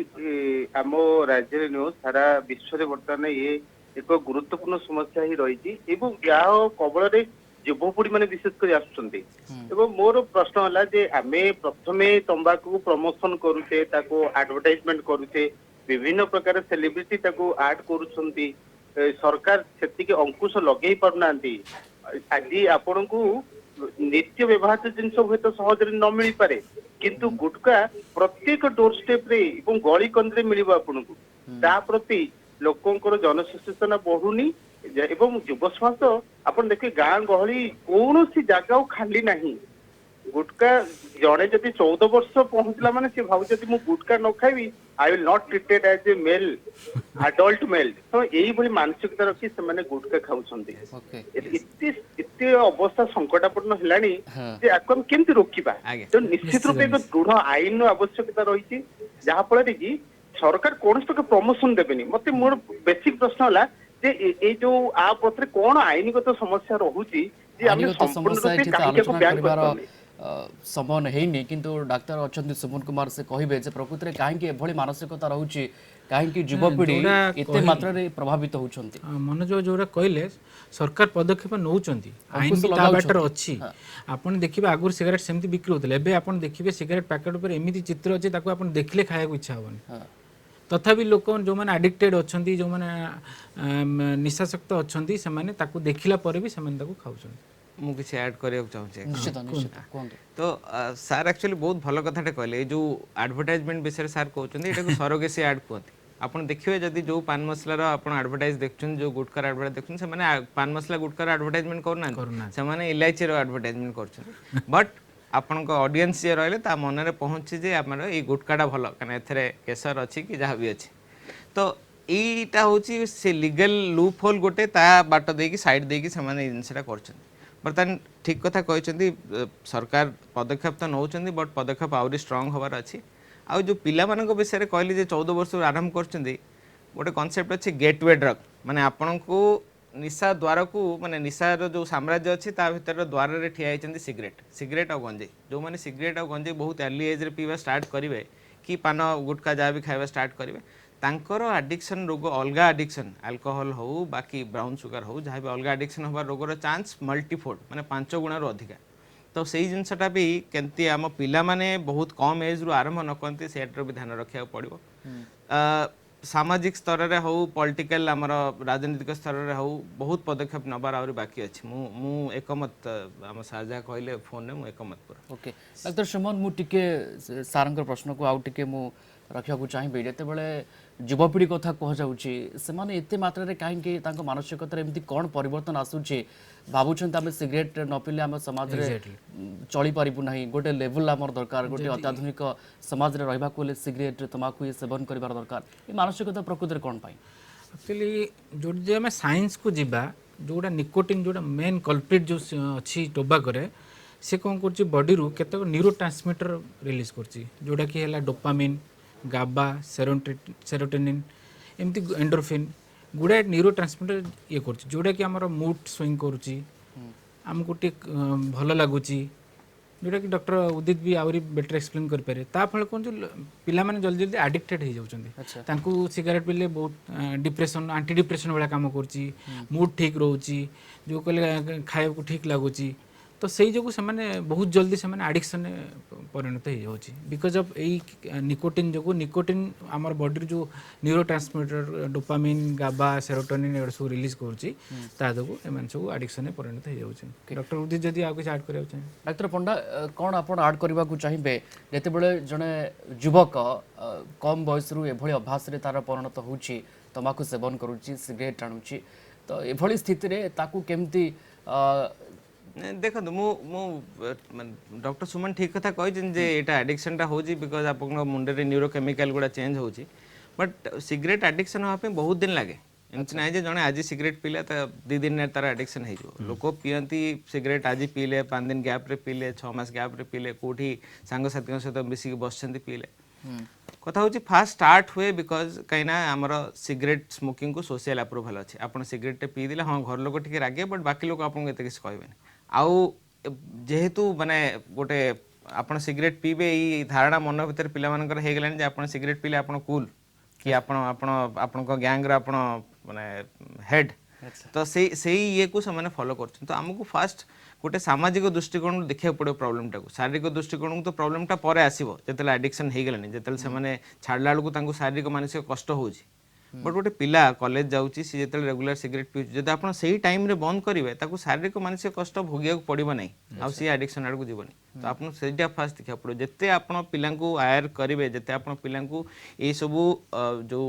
आम राज्य नुह सारा विश्व में वर्तमान ये एक गुरुत्वपूर्ण समस्या ही रही या कबल युवपीढ़ी मैंने विशेषकर आसुच्चंती। मोर प्रश्न है जे आमे प्रथमे तंबाकू प्रमोशन करुचे, ताको एडवर्टाइजमेंट करुचे, ବିଭିନ୍ନ ପ୍ରକାର ସେଲିବ୍ରିଟି ତାକୁ ଆଡ କରୁଛନ୍ତି ସରକାର ସେତିକି ଅଙ୍କୁଶ ଲଗେଇ ପାରୁନାହାନ୍ତି ଆଜି ଆପଣଙ୍କୁ ନିତ୍ୟ ବ୍ୟବହାର୍ଯ୍ୟ ଜିନିଷ ହୁଏତ ସହଜରେ ନ ମିଳିପାରେ କିନ୍ତୁ ଗୁଟକା ପ୍ରତ୍ୟେକ ଡୋର ଷ୍ଟେପ ରେ ଏବଂ ଗଳି କନ୍ଦିରେ ମିଳିବ ଆପଣଙ୍କୁ ତା ପ୍ରତି ଲୋକଙ୍କର ଜନସଚେତନା ବଢୁନି ଏବଂ ଯୁବ ସମାଜ ଆପଣ ଦେଖିବେ ଗାଁ ଗହଳି କୌଣସି ଜାଗା ଆଉ ଖାଲି ନାହିଁ ଗୁଟକା ଜଣେ ଯଦି 14 ବର୍ଷ ପହଞ୍ଚିଲା ମାନେ ସେ ଭାବୁଛି ଯଦି ମୁଁ ଗୁଟକା ନ ଖାଇବି I will not treated as a male adult male ତ ଏଇଭଳି ମାନସିକତା ରଖି ସେମାନେ ଗୁଟକା ଖାଉଛନ୍ତି ଓକେ ଏତେ ଏତେ ଅବସ୍ଥା ସଙ୍କଟାପନ୍ନ ହେଲାଣି ହଁ ଯେ ଆକୁ ଆମେ କେମିତି ରୋକିବା ଆଜ୍ଞା। ତେଣୁ ନିଶ୍ଚିତ ରୂପେ ଏକ ଦୃଢ ଆଇନର ଆବଶ୍ୟକତା ରହିଛି ଯାହା ଫଳରେ କି ସରକାର କୌଣସି ପ୍ରକାର ପ୍ରମୋସନ ଦେବେନି ମତେ ମୋର ବେସିକ ପ୍ରଶ୍ନ ହେଲା ଯେ ଏଇ ଯୋଉ ଆ ପଛରେ କଣ ଆଇନଗତ ସମସ୍ୟା ରହୁଛି ଯେ ଆମେ ଆଇନଗତ ସମ୍ପୂର୍ଣ୍ଣ ସମସ୍ୟା ରୂପେ ଏଠି ତ କାହିଁକି ଆକୁ ଆଲୋଚନା ବ୍ୟାନ୍ କରିବାର କରିପାରୁନି ସମୟ ହେଇନି କିନ୍ତୁ ଡାକ୍ତର ଅଛନ୍ତି ସୁମନ କୁମାର ସେ କହିବେ ଯେ ପ୍ରକୃତରେ କାହିଁକି ଏଭଳି ମାନସିକତା ରହୁଛି କାହିଁକି ଯୁବପିଢି ଯୋଉଟା ଏତେ ମାତ୍ରାରେ ପ୍ରଭାବିତ ହଉଛନ୍ତି ମନୋଜ ଯୋଉଟା କହିଲେ ସରକାର ପଦକ୍ଷେପ ନେଉଛନ୍ତି ଆଇନ ଅଙ୍କୁଶ ବି ତା ଲଗାଉଛନ୍ତି। ବାଟରେ ଅଛି ଆପଣ ଦେଖିବେ ଆଗରୁ ସିଗାରେଟ ସେମିତି ବିକ୍ରି ହଉଥିଲା ଏବେ ଆପଣ ଦେଖିବେ ସିଗାରେଟ ପ୍ୟାକେଟ ଉପରେ ଏମିତି ଚିତ୍ର ଅଛି ତାକୁ ଆପଣ ଦେଖିଲେ ଖାଇବାକୁ ଇଚ୍ଛା ହବନି ତଥାପି ଲୋକ ଯୋଉମାନେ ଆଡିକ୍ଟେଡ୍ ଅଛନ୍ତି ଯୋଉମାନେ ନିଶାସକ୍ତ ଅଛନ୍ତି ସେମାନେ ତାକୁ ଦେଖିଲା ପରେ ବି ସେମାନେ ତାକୁ ଖାଉଛନ୍ତି ମୁଁ କିଛି ଆଡ୍ କରିବାକୁ ଚାହୁଁଛି ନିଶ୍ଚିତ ନିଶ୍ଚିତ କୁହନ୍ତୁ ତ ସାର୍ ଆକ୍ଚୁଆଲି ବହୁତ ଭଲ କଥାଟେ କହିଲେ ଏଇ ଯୋଉ ଆଡଭର୍ଟାଇଜମେଣ୍ଟ ବିଷୟରେ ସାର୍ କହୁଛନ୍ତି ଏଟାକୁ ସରୋଗେସି ଆଡ୍ କୁହନ୍ତି ଆପଣ ଦେଖିବେ ଯଦି ଯୋଉ ପାନ ମସଲାର ଆପଣ ଆଡଭର୍ଟାଇଜ ଦେଖୁଛନ୍ତି ଯୋଉ ଗୁଟକାର ଆଡଭର୍ଟାଇଜ ଦେଖୁଛନ୍ତି ସେମାନେ ପାନ ମସଲା ଗୁଟକାର ଆଡଭର୍ଟାଇଜମେଣ୍ଟ କରୁନାହାନ୍ତି ସେମାନେ ଇଲାଇଚିର ଆଡଭର୍ଟାଇଜମେଣ୍ଟ କରୁଛନ୍ତି ବଟ୍ ଆପଣଙ୍କ ଅଡିଏନ୍ସ ଯିଏ ରହିଲେ ତା ମନରେ ପହଞ୍ଚି ଯେ ଆମର ଏଇ ଗୁଟକାଟା ଭଲ କାରଣ ଏଥିରେ କେଶର ଅଛି କି ଯାହା ବି ଅଛି ତ এইটা হচ্ছে সে লিগাল লুপ হোল গোটে তা বাট ଦେଇକି সাইড ଦେଇକି ସେମାନେ এই ଜିନିଷଟା କରୁଛନ୍ତି ବର୍ତ୍ତମାନ ଠିକ କଥା କହିଛନ୍ତି ସରକାର ପଦକ୍ଷେପ ତ ନେଉଛନ୍ତି ବଟ୍ ପଦକ୍ଷେପ ଆହୁରି ଷ୍ଟ୍ରଙ୍ଗ ହେବାର ଅଛି ଆଉ ଯେଉଁ ପିଲାମାନଙ୍କ ବିଷୟରେ କହିଲି ଯେ 14 ବର୍ଷରୁ ଆରମ୍ଭ କରୁଛନ୍ତି ଗୋଟେ କନସେପ୍ଟ ଅଛି ଗେଟୱେ ଡ୍ରଗ୍ ମାନେ ଆପଣଙ୍କୁ ନିଶା ଦ୍ୱାରକୁ ମାନେ ନିଶାର ଯେଉଁ ସାମ୍ରାଜ୍ୟ ଅଛି ତା ଭିତର ଦ୍ୱାରରେ ଠିଆ ହେଇଛନ୍ତି ସିଗାରେଟ୍ ଆଉ ଗଞ୍ଜେଇ ଯେଉଁମାନେ ସିଗାରେଟ୍ ଆଉ ଗଞ୍ଜେଇ ବହୁତ ଆର୍ଲି ଏଜ୍ରେ ପିଇବା ଷ୍ଟାର୍ଟ କରିବେ କି ପାନ ଗୁଟକା ଯାହା ବି ଖାଇବା ଷ୍ଟାର୍ଟ କରିବେ ତାଙ୍କର ଆଡିକ୍ସନ୍ ରୋଗ ଅଲଗା ଆଡିକ୍ସନ୍ ଆଲକୋହଲ ହଉ ବାକି ବ୍ରାଉନ୍ ସୁଗାର ହଉ ଯାହା ବି ଅଲଗା ଆଡିକ୍ସନ୍ ହେବା ରୋଗର ଚାନ୍ସ ମଲ୍ଟିଫୋଲ୍ଡ ମାନେ 5 ଗୁଣାରୁ ଅଧିକା ତ ସେଇ ଜିନିଷଟା ବି କେମିତି ଆମ ପିଲାମାନେ ବହୁତ କମ୍ ଏଜ୍ରୁ ଆରମ୍ଭ ନ କରନ୍ତି ସେଇଟାର ବି ଧ୍ୟାନ ରଖିବାକୁ ପଡ଼ିବ ସାମାଜିକ ସ୍ତରରେ ହଉ ପଲିଟିକାଲ ଆମର ରାଜନୈତିକ ସ୍ତରରେ ହଉ ବହୁତ ପଦକ୍ଷେପ ନେବାର ଆହୁରି ବାକି ଅଛି ମୁଁ ଏକମତ ଆମ ସାର୍ ଯାହା କହିଲେ ଫୋନ୍ରେ ମୁଁ ଏକମତ ପୁରା ଓକେ ଡାକ୍ତର ସୁମନ ମୁଁ ଟିକେ ସାରଙ୍କ ପ୍ରଶ୍ନକୁ ଆଉ ଟିକେ ମୁଁ ରଖିବାକୁ ଚାହିଁବି ଯେତେବେଳେ ଯୁବପିଢ଼ି କଥା କୁହାଯାଉଛି ସେମାନେ ଏତେ ମାତ୍ରାରେ କାହିଁକି ତାଙ୍କ ମାନସିକତାରେ ଏମିତି କ'ଣ ପରିବର୍ତ୍ତନ ଆସୁଛି ଭାବୁଛନ୍ତି ଆମେ ସିଗାରେଟ୍ ନ ପିଇଲେ ଆମ ସମାଜରେ ଚଳିପାରିବୁ ନାହିଁ ଗୋଟେ ଲେଭେଲ୍ ଆମର ଦରକାର ଗୋଟେ ଅତ୍ୟାଧୁନିକ ସମାଜରେ ରହିବାକୁ ହେଲେ ସିଗାରେଟ୍ ତମାଖୁ ସେବନ କରିବାର ଦରକାର ଏ ମାନସିକତା ପ୍ରକୃତରେ କ'ଣ ପାଇଁ ଆକ୍ଚୁଆଲି ଯଦି ଆମେ ସାଇନ୍ସକୁ ଯିବା ଯେଉଁଟା ନିକୋଟିନ୍ ଯେଉଁଟା ମେନ୍ କଲପ୍ରିଟ୍ ଯେଉଁ ଅଛି ଟୋବାକୋରେ ସେ କ'ଣ କରୁଛି ବଡ଼ିରୁ କେତେକ ନ୍ୟୁରୋ ଟ୍ରାନ୍ସମିଟର ରିଲିଜ୍ କରୁଛି ଯେଉଁଟାକି ହେଲା ଡୋପାମିନ୍ ଗାବା ସେରୋଟୋନିନ୍ ଏମିତି ଏଣ୍ଡୋରଫିନ୍ ଗୁଡ଼ାଏ ନ୍ୟୁରୋ ଟ୍ରାନ୍ସମିଟର ଇଏ କରୁଛି ଯେଉଁଟାକି ଆମର ମୁଡ୍ ସୁଇଙ୍ଗ କରୁଛି ଆମକୁ ଟିକେ ଭଲ ଲାଗୁଛି ଯେଉଁଟାକି ଡକ୍ଟର ଉଦିତ ବି ଆହୁରି ବେଟର ଏକ୍ସପ୍ଲେନ୍ କରିପାରିବେ ତା ଫଳରେ କ'ଣ ପିଲାମାନେ ଜଲ୍ଦି ଜଲ୍ଦି ଆଡ଼ିକ୍ଟେଡ୍ ହେଇଯାଉଛନ୍ତି ତାଙ୍କୁ ସିଗାରେଟ୍ ପିଇଲେ ବହୁତ ଡିପ୍ରେସନ୍ ଆଣ୍ଟି ଡିପ୍ରେସନ୍ ଭଳିଆ କାମ କରୁଛି ମୁଡ୍ ଠିକ୍ ରହୁଛି ଯେଉଁ କହିଲେ ଖାଇବାକୁ ଠିକ୍ ଲାଗୁଛି ତ ସେଇ ଯୋଗୁଁ ସେମାନେ ବହୁତ ଜଲ୍ଦି ସେମାନେ ଆଡ଼ିକ୍ସନ୍ରେ ପରିଣତ ହେଇଯାଉଛି ବିକଜ୍ ଅଫ୍ ଏଇ ନିକୋଟିନ୍ ଯୋଗୁଁ ନିକୋଟିନ୍ ଆମର ବଡ଼ିରୁ ଯେଉଁ neuro transmitter dopamine Gabba serotonin ଏଗୁଡ଼ା ସବୁ ରିଲିଜ୍ କରୁଛି ତା ଯୋଗୁଁ ଏମାନେ ସବୁ ଆଡ଼ିକ୍ସନ୍ରେ ପରିଣତ ହେଇଯାଉଛି ଡକ୍ଟର ଉଦିତ ଯଦି ଆଉ କିଛି ଆଡ଼୍ କରିବାକୁ ଚାହିଁବେ ଡାକ୍ତର ପଣ୍ଡା କ'ଣ ଆପଣ ଆଡ୍ କରିବାକୁ ଚାହିଁବେ ଯେତେବେଳେ ଜଣେ ଯୁବକ କମ୍ ବୟସରୁ ଏଭଳି ଅଭ୍ୟାସରେ ତାର ପରିଣତ ହେଉଛି ତମାଖୁ ସେବନ କରୁଛି ସିଗାରେଟ୍ ଟାଣୁଛି ତ ଏଭଳି ସ୍ଥିତିରେ ତାକୁ କେମିତି ଦେଖନ୍ତୁ ମୁଁ ଡକ୍ଟର ସୁମନ ଠିକ୍ କଥା କହିଛନ୍ତି ଯେ ଏଇଟା ଆଡ଼ିକ୍ସନ୍ଟା ହେଉଛି ବିକଜ୍ ଆପଣଙ୍କ ମୁଣ୍ଡରେ ନ୍ୟୁରୋ କେମିକାଲ ଗୁଡ଼ା ଚେଞ୍ଜ ହେଉଛି ବଟ୍ ସିଗାରେଟ୍ ଆଡ଼ିକ୍ସନ୍ ହେବା ପାଇଁ ବହୁତ ଦିନ ଲାଗେ ଏମିତି ନାହିଁ ଯେ ଜଣେ ଆଜି ସିଗାରେଟ୍ ପିଇଲେ ତା 2 ଦିନରେ ତାର ଆଡ଼ିକ୍ସନ୍ ହେଇଯିବ ଲୋକ ପିଅନ୍ତି ସିଗାରେଟ୍ ଆଜି ପିଇଲେ 5 ଦିନ ଗ୍ୟାପ୍ରେ ପିଇଲେ 6 ମାସ ଗ୍ୟାପ୍ରେ ପିଇଲେ କେଉଁଠି ସାଙ୍ଗସାଥିଙ୍କ ସହିତ ମିଶିକି ବସିଛନ୍ତି ପିଇଲେ କଥା ହେଉଛି ଫାଷ୍ଟ ଷ୍ଟାର୍ଟ ହୁଏ ବିକଜ୍ କାହିଁକିନା ଆମର ସିଗାରେଟ୍ ସ୍ମୋକିଂକୁ ସୋସିଆଲ୍ ଆପ୍ରୁଭାଲ୍ ଅଛି ଆପଣ ସିଗାରେଟ୍ଟେ ପିଇଦେଲେ ହଁ ଘର ଲୋକ ଟିକେ ରାଗିବେ ବଟ୍ ବାକି ଲୋକ ଆପଣଙ୍କୁ ଏତେ କିଛି କହିବେନି ଆଉ ଯେହେତୁ ମାନେ ଗୋଟେ ଆପଣ ସିଗାରେଟ୍ ପିଇବେ ଏଇ ଧାରଣା ମନ ଭିତରେ ପିଲାମାନଙ୍କର ହେଇଗଲାଣି ଯେ ଆପଣ ସିଗାରେଟ୍ ପିଇଲେ ଆପଣ କୁଲ୍ କି ଆପଣଙ୍କ ଗ୍ୟାଙ୍ଗର ଆପଣ ମାନେ ହେଡ୍ तो से ये को से फॉलो कर तो आमको फास्ट गोटे सामाजिक दृष्टिकोण देखा पड़ो प्रॉब्लम टाक शारीरिक दृष्टिकोण तो प्रॉब्लम टा पर आसो जो एडिक्शन हो गलानी जो छाड़ला बेलू शारीरिक मानसिक कष्ट हो बट गोटे पिला कॉलेज जाऊँगी सी जो रेगुलर सिगरेट पीछे जब आप सही टाइम रे बंद करेंगे ताकू शारीरिक मानसिक कष्ट भोगिया पड़ो ना आ सी एडिक्शन आड़ को जीवनी तो आपको से फास्ट देखा पड़ो जिते आप पिला आयर करेंगे जिते आप पिला ये सबू जो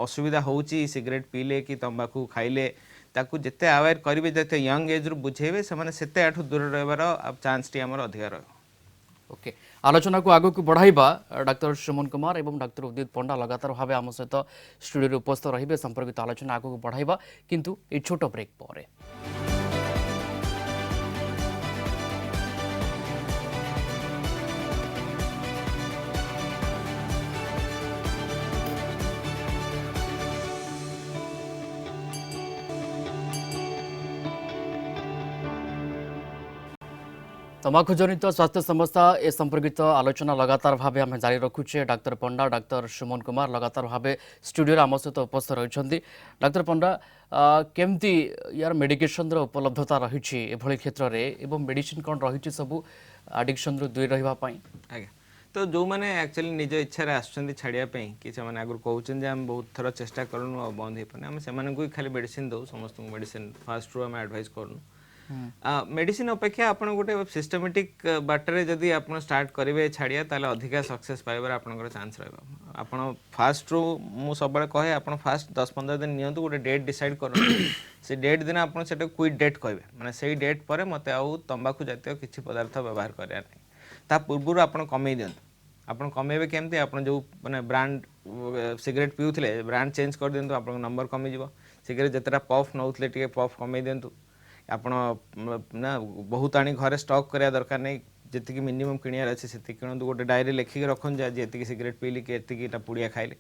असुविधा होची सिगरेट पीले कि तंबाकू खाइले ताकू जिते अवेयर करेंगे जिते यंग एज रु बुझेबे से आठू दूर रहा चांस टी आमर अधिक रहा ओके आलोचना को आगो को बढ़ाइबा डॉक्टर सुमन कुमार एवं डॉक्टर उदित पंडा लगातार भाव आम सहित स्टूडियो उपस्थित रहिबे संपर्कित आलोचना आगो को बढ़ाइबा किंतु ए छोट ब्रेक पर तंबाकू जनित स्वास्थ्य समस्या ए संपर्कित आलोचना लगातार भाव आम जारी रखुचे डॉक्टर पंडा डॉक्टर सुमन कुमार लगातार भाव स्टूडियो आम सहित उपस्थित रही डॉक्टर पंडा केमती यार मेडिकेशन उपलब्धता रही एभली क्षेत्र में मेडिसिन कौन रही सब एडिक्शन दूर रहा आज्ञा तो जो मैंने एक्चुअली निज इच्छा आसुँच छाड़ापी कि आगुरी कहते आम बहुत थर चेष्टा करूँ बंद हो पाने आम से खाली मेडिसिन दो समस्त मेडिसिन फास्ट रू आम एडवाइस करूँ मेडिसिन अपेक्षा आप गोटे सिस्टमेटिक बाटर जदि आप स्टार्ट करेंगे छाड़िया ताले अधिका सक्सेस पाइबार आपनकर चांस रहा आप फास्ट रू मु सब कहे आप फास्ट 10-15 दिन नियंतु गोटे डेट डिसाइड करूँ से डेट दिन आप क्विट डेट कहे मैंने से डेट पर मत आउ तंबाकू जातीय किसी पदार्थ व्यवहार करार नहीं ता पूर्व आप कमे दिंतु आप कमेबे केमती आप जो मैंने ब्रांड सिगरेट पीउले ब्रांड चेंज कर दिंतु आप नंबर कमीज सिगरेट जितेटा पफ नौले टे पफ कमे दिंतु आपण ना बहुत आनी घरे स्टॉक करिया दरकार नहीं जी मिनिमम किणियार अच्छे से किणु गोटे डायरी लिखिक रखुन जी सिगरेट पीली कि एतिकीटा पुड़िया खाइले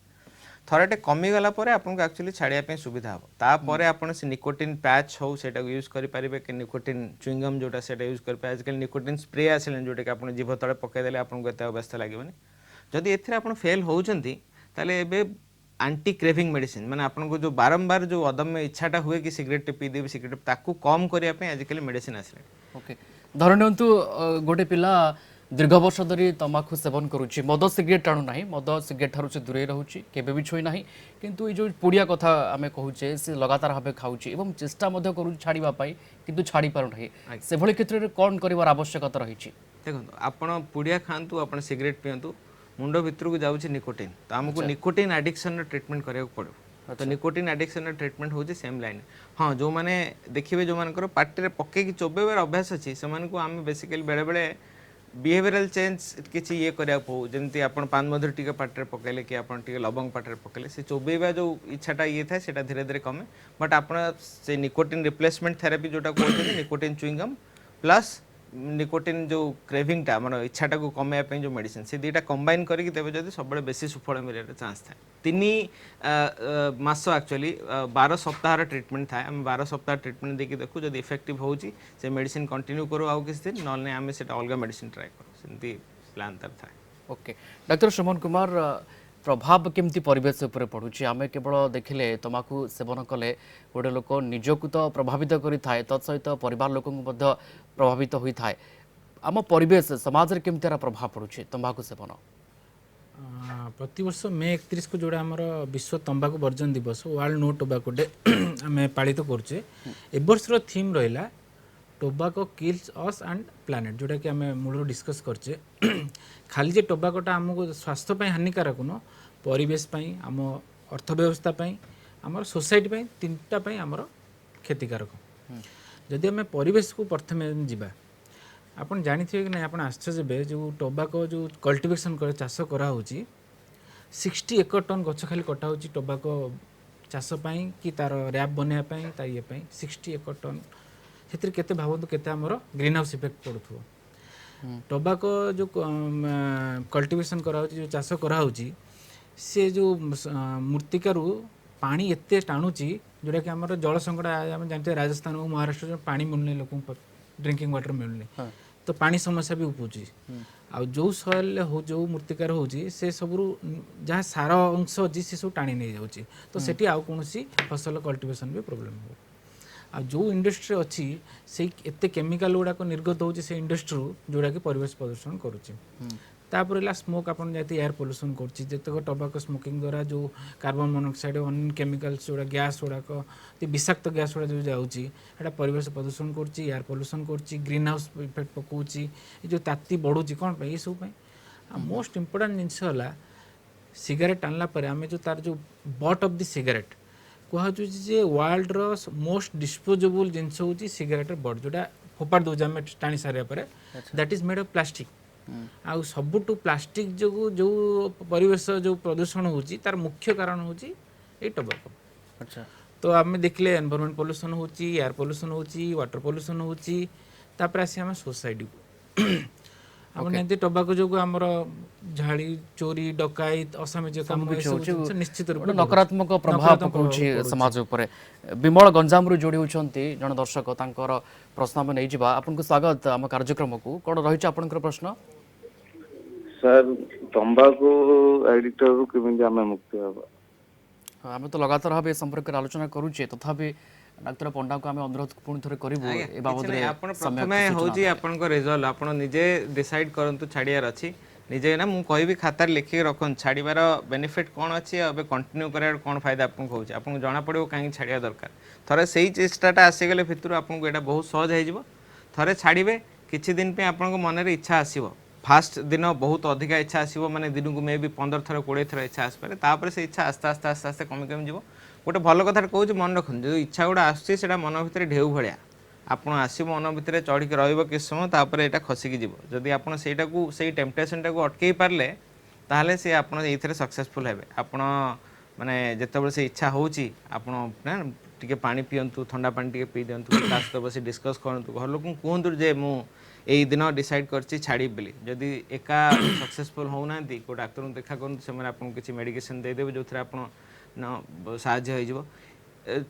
थरटे कमीगला आपको एक्चुअली छाड़िया सुविधा हम तापर आप निकोटिन पैच हो सेटा यूज करेंगे कि निकोटिन च्युइंगम जोटा से यूज करेंगे आजकल निकोटिन स्प्रे आसिले जोटा कि आप जीभ तले पकईदे आपको एत व्यस्त लगे जदि ए फेल होती एंटी क्रेविंग मेडिसिन माने आपको जो बारंबार जो अदम्य इच्छाटा हुए कि सिगरेट पीदेवी सिगरेट ताकू कम करने आजिकल मेडिसिन आसिले ओके धरनियंतु गोटे पिला दीर्घ वर्ष धरी तंबाकू सेवन करुच्ची मद सिगरेट टाणु ना मद सिगरेट ठार से दूरे रोचे केबे भी छुई ना किंतु ये पुड़िया कथा आम कहूचे से लगातार भाव खाऊची एवं चेष्टा करू छाड़िबा पाई किंतु छाड़ी पारु ना से भली क्षेत्र में कौन करिवार आवश्यकता रही देखो आपण पुड़िया खातु आप सिगरेट पीतु मुंड भितर को जाऊँगी निकोटिन तो आमको निकोटिन एडिक्शन ट्रीटमेंट करा पड़ो तो निकोटिन एडिक्शन ट्रीटमेंट होची सेम लाइन हाँ जो मैंने देखिए जो मान पार्टी पकईकि चोबेबार अभ्यास अच्छी से आम बेसिकली बेले बेले बिहेवियरल चेंज किसी ये करा जमी आप पान मधुर टी पाटे पकड़े कि आप लवंग पाटे पकड़े से चोबेबा जो इच्छाटा ये था से धीरे धीरे कमे बट आप से निकोटिन रिप्लेसमेंट थेरापी जोटा कहते निकोटिन च्युइंगम प्लस निकोटिन जो क्रेविंगटा आम इच्छाटा को कमेवाई जो मेडिसिन से दुईटा कंबाइन करके तेज जब सब बेसी सुफल मिले चांस था 3 मास एक्चुअली 12 सप्ताह ट्रीटमेंट था आम 12 सप्ताह ट्रीटमेंट देखिए देखू जब इफेक्टिव होची से मेडिसिन कंटिन्यू करूँ आउ किसी दिन ना आम से अलग मेडिसिन ट्राए करूँ सेमती प्लान तार था ओके डॉक्टर सुमन कुमार प्रभाव केमती परिवेश उपर पड़ुछि आम केवल देखिले तंबाकू सेवन कले गोटे लोक निजकू तो प्रभावित करें तत्सहित परिवार लोक प्रभावित होता है आम परिवेश समाज रे केमती प्रभाव पड़ुछि तंबाकू सेवन प्रतिवर्ष मे 31 को जोड़ा आमर विश्व तंबाकू वर्जन दिवस वर्ल्ड नो टोबाको डे आम पालित करुचे ए वर्षर थीम रहा tobacco kills us and planet जोटा कि आम मूल डिस्कस करचे खाली जे टोबाकोटा आमको स्वास्थ्य हानिकारक न परिवेश आम अर्थव्यवस्था आम सोसाइटी तीनटा आमर क्षतिकारक जदि आम परिवेश को प्रथम जावा आपन जानी थे कि नहीं आप आश्चर्य जो टोबाको जो कल्टिवेशन कर चाष करा 60 एकर टन गछ खाली कटा हो टोबाको चाष कि तार रैप बनवाई ये 60 एकर टन से केते भावतु केते आमर ग्रीन हाउस इफेक्ट पड़ुथो टोबाको जो कल्टिवेशन करा जो चाष करा से जो मृत्तिकारु पानी एते टाणुची जोटा कि आमर जल संकट आम जानते राजस्थान और महाराष्ट्र पानी मिलने लोक ड्रिंकिंग वाटर मिलने तो पानी समस्या भी उपुची आ जो सॉइल हो जो मृत्तिकार होची से सबरु जहाँ सार अंश अच्छी से सब टाणी नहीं जाऊँगी तो सेठी आउ कोनोसी फसल कल्टिवेशन भी प्रोब्लेम हो आ जो इंडस्ट्री अच्छी से एते केमिकल गुड़ाक निर्गत होची से इंडस्ट्री जोड़ा कि परिवेश प्रदूषण करुच्ची तापर स्मोक आपन जाती एयर पोल्यूशन करछि जतक टोबाको स्मोकिंग द्वारा जो कार्बन मोनोक्साइड अन केमिकल्स जोड़ा गैस गुड़ाक विषाक्त गैस गुड़ा जो जाऊँगी एटा परिवेश प्रदूषण करछि एयर पोल्यूशन करछि ग्रीन हाउस इफेक्ट पकाउछि ये जो ताती बढ़ुछि कौन पे ये सब मोस्ट इंपोर्टेंट जिनस होला सिगरेट आनला पर आमे जो तार जो बट ऑफ द सिगरेट कहु जे वर्ल्ड रो मोस्ट डिस्पोजेबल जिनस होछि सिगरेट बट जोटा फोपाड़ दउछ आमे टाणी सारिया पर that is made of plastic आउ सबुठु प्लास्टिक जो जो परिवेश जो प्रदूषण होची तार मुख्य कारण होची ए टोबाको अच्छा तो आमे देखले एनवायरमेंट पोल्यूशन होची एयर पोल्यूशन होची वाटर पोल्यूशन होची तापर आसी हम सोसाइटी हम नेते टोबाको जो हमर झाड़ी चोरी डकायत असामाजिक काम निश्चित रूप नकारात्मक प्रभाव पकाउछि समाज ऊपर विमल गंजाम रु जोड़ी होछंती जन दर्शक तांकर प्रश्न में नहीं जिबा आपनको स्वागत आम कार्यक्रम को कोन रहिछ आपनकर प्रश्न सर तंबाकू एडिक्टर रु केमिति आमे मुक्ति हबा आम तो लगातार भाव ए संपर्क आलोचना करूचे तथापि डाक्टर पंडा को आम अनुरोध पुणी थरे करिवु ए बाबद रे आपण प्रथमे होची आपन को रिजल्ट आपण निजे डिसाइड करंतु छाड़ियार अछि निजे ना मु कहबी खातार लिखि रखन छाड़ीबार बेनिफिट कोन अछि अबे कंटिन्यू करार कोन फायदा आपन को होची आपन जणा पड़िबो काहे छाड़िया दरकार थरे सेही चेष्टाटा आसी गेले भितरु आपन को एटा बहुत सहज हे जिवो थरे छाड़ीबे किछि दिन पे आपन को मन रे इच्छा आसीबो फास्ट दिन बहुत अधिक इच्छा आसीबो माने दिन को मे भी 15 थर 20 थर इच्छा आसपारे तापर से इच्छा आस्ते आस्ते आस्ते आस्ते कमी कमी जीवो गोटे भल कथा कहूँ मन रखुन जो इच्छा गुड़ा आसुच्छे मन भितर ढेउ भाया आपड़ आसब मन भितर चढ़ी रही किस समय तापर यहाँ खसिकी जीव जदि आप से टेम्पटेसन टाक अटकई पारे ताहले से आपड़ ये सक्सेसफुल हे आपण माने जिते से इच्छा होची आपण टे पानी पीयंतु ठंडा पानी टे पी दिंतु सहित बस डिस्कस करूँ घर लोक कहतु जे मु यही दिन डिसाइड करछि छाड़ी बोली जदि एका सक्सेसफुल होना को डाक्तर देखा करूँ से आपको किसी मेडिकेशन देदेवे जो थे आप साहाय्य हो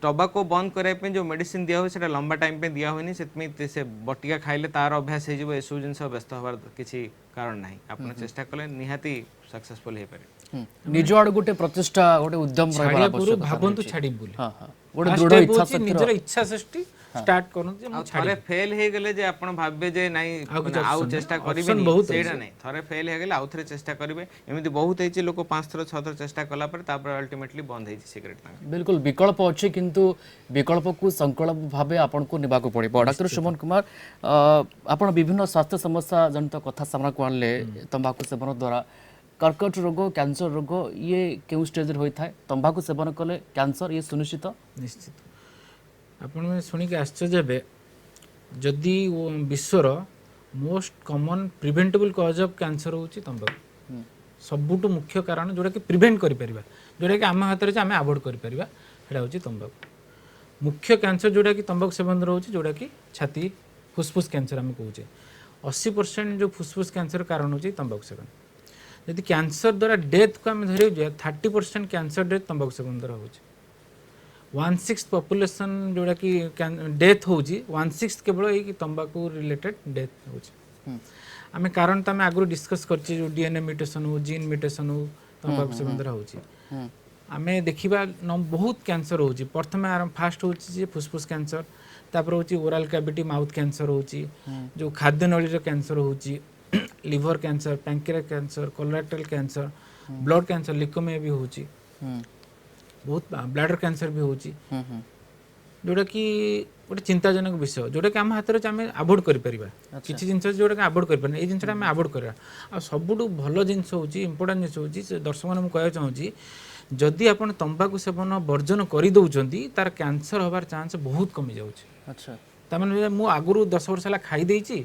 टोबाको बंद करने जो मेडिसिन दिया हुए से लंबा टाइम पे दिया हुए से बटिका खाइले तार अभ्यास हो एसबू जिन व्यस्त हबार किसी कारण ना आप चेष्टा कले निहाती सक्सेसफुल हो पारे निज आड़ गोटे प्रचेष्टा गोटे उद्यम भावंतु छाड़ी बोली गोटे दृढ़ इच्छा शक्ति निजर इच्छा सृष्टि स्टार्ट करूँ थरे फेल हो गले जे आपण भाबे जे नाही आउ चेष्टा करिवे सेडा नाही थरे फेल हो गले आउ थरे चेष्टा करिवे एमिति बहुत हेछि लोक 5 थर 6 थर चेष्टा कला पर तापर अल्टीमेटली बंद हेछि सिगरेट तांग बिल्कुल विकल्प अछि किंतु विकल्प को संकल्प भाबे आपण को निबा को पड़िबो डॉक्टर सुमन कुमार आपण विभिन्न स्वास्थ्य समस्या जनित कथा सामना को आनले तंबाकू सेवन द्वारा कर्कट रोग कैंसर रोग ये केउ स्टेज रे होई थाए तंबाकू सेवन कले कैंसर ये सुनिश्चित निश्चित आपण में शुणिक आश्चर्य जदि विश्वर most common preventable cause of cancer होची तंबाकू सबुठु मुख्य कारण जोड़ा कि प्रिवेंट करि परिबा जोड़ा कि आम हाथ रे आम अवॉइड करि परिबा हेडा होची तंबाकू मुख्य कैंसर जोड़ा कि तंबाकू सेवन होची जोड़ा कि छाती फुसफुस कैंसर हम कहूचे 80% जो फुसफुस कैंसर कारण होची तंबाकू सेवन यदि कैंसर द्वारा डेथ को आम धरियो 30% कैंसर डेथ तंबाकू सेवन द्वारा होची 1/6 पॉपुलेशन जोड़ा कि डेथ होची 1/6 केवल ये तंबाकू रिलेटेड डेथ होची आमे कारण त आमे आगु डिस्कस करछि जो डीएनए म्यूटेशन हो जीन म्यूटेशन हो तंबाकू सेवन द्वारा होची आमे देखिबा बहुत कैंसर होची प्रथमे फास्ट होची जे फुसफुस कैंसर तापर होची ओरल कैविटी माउथ कैंसर होची जो खाद्य नली रो कैंसर होची liver cancer pancreas cancer colorectal cancer blood cancer leukaemia भी होची बहुत ब्लैडर कैंसर भी होची जोड़ा कि गोटे चिंताजनक विषय जोड़ा कि आम हाथ में आम अवॉइड कर किसी जिन जोड़ा कि अवॉइड कर ये जिनसा आम अवॉइड करा आ सबुठ भल जिनस होची इंपोर्टेंट जिनस होची दर्शक मैंने कहना चाहूँगी जदि आप तंबाकू सेवन वर्जन कर दौरान तार कैंसर हबार चांस बहुत कमी जाऊँगी अच्छा तमें मु आगु 10 वर्ष है खाई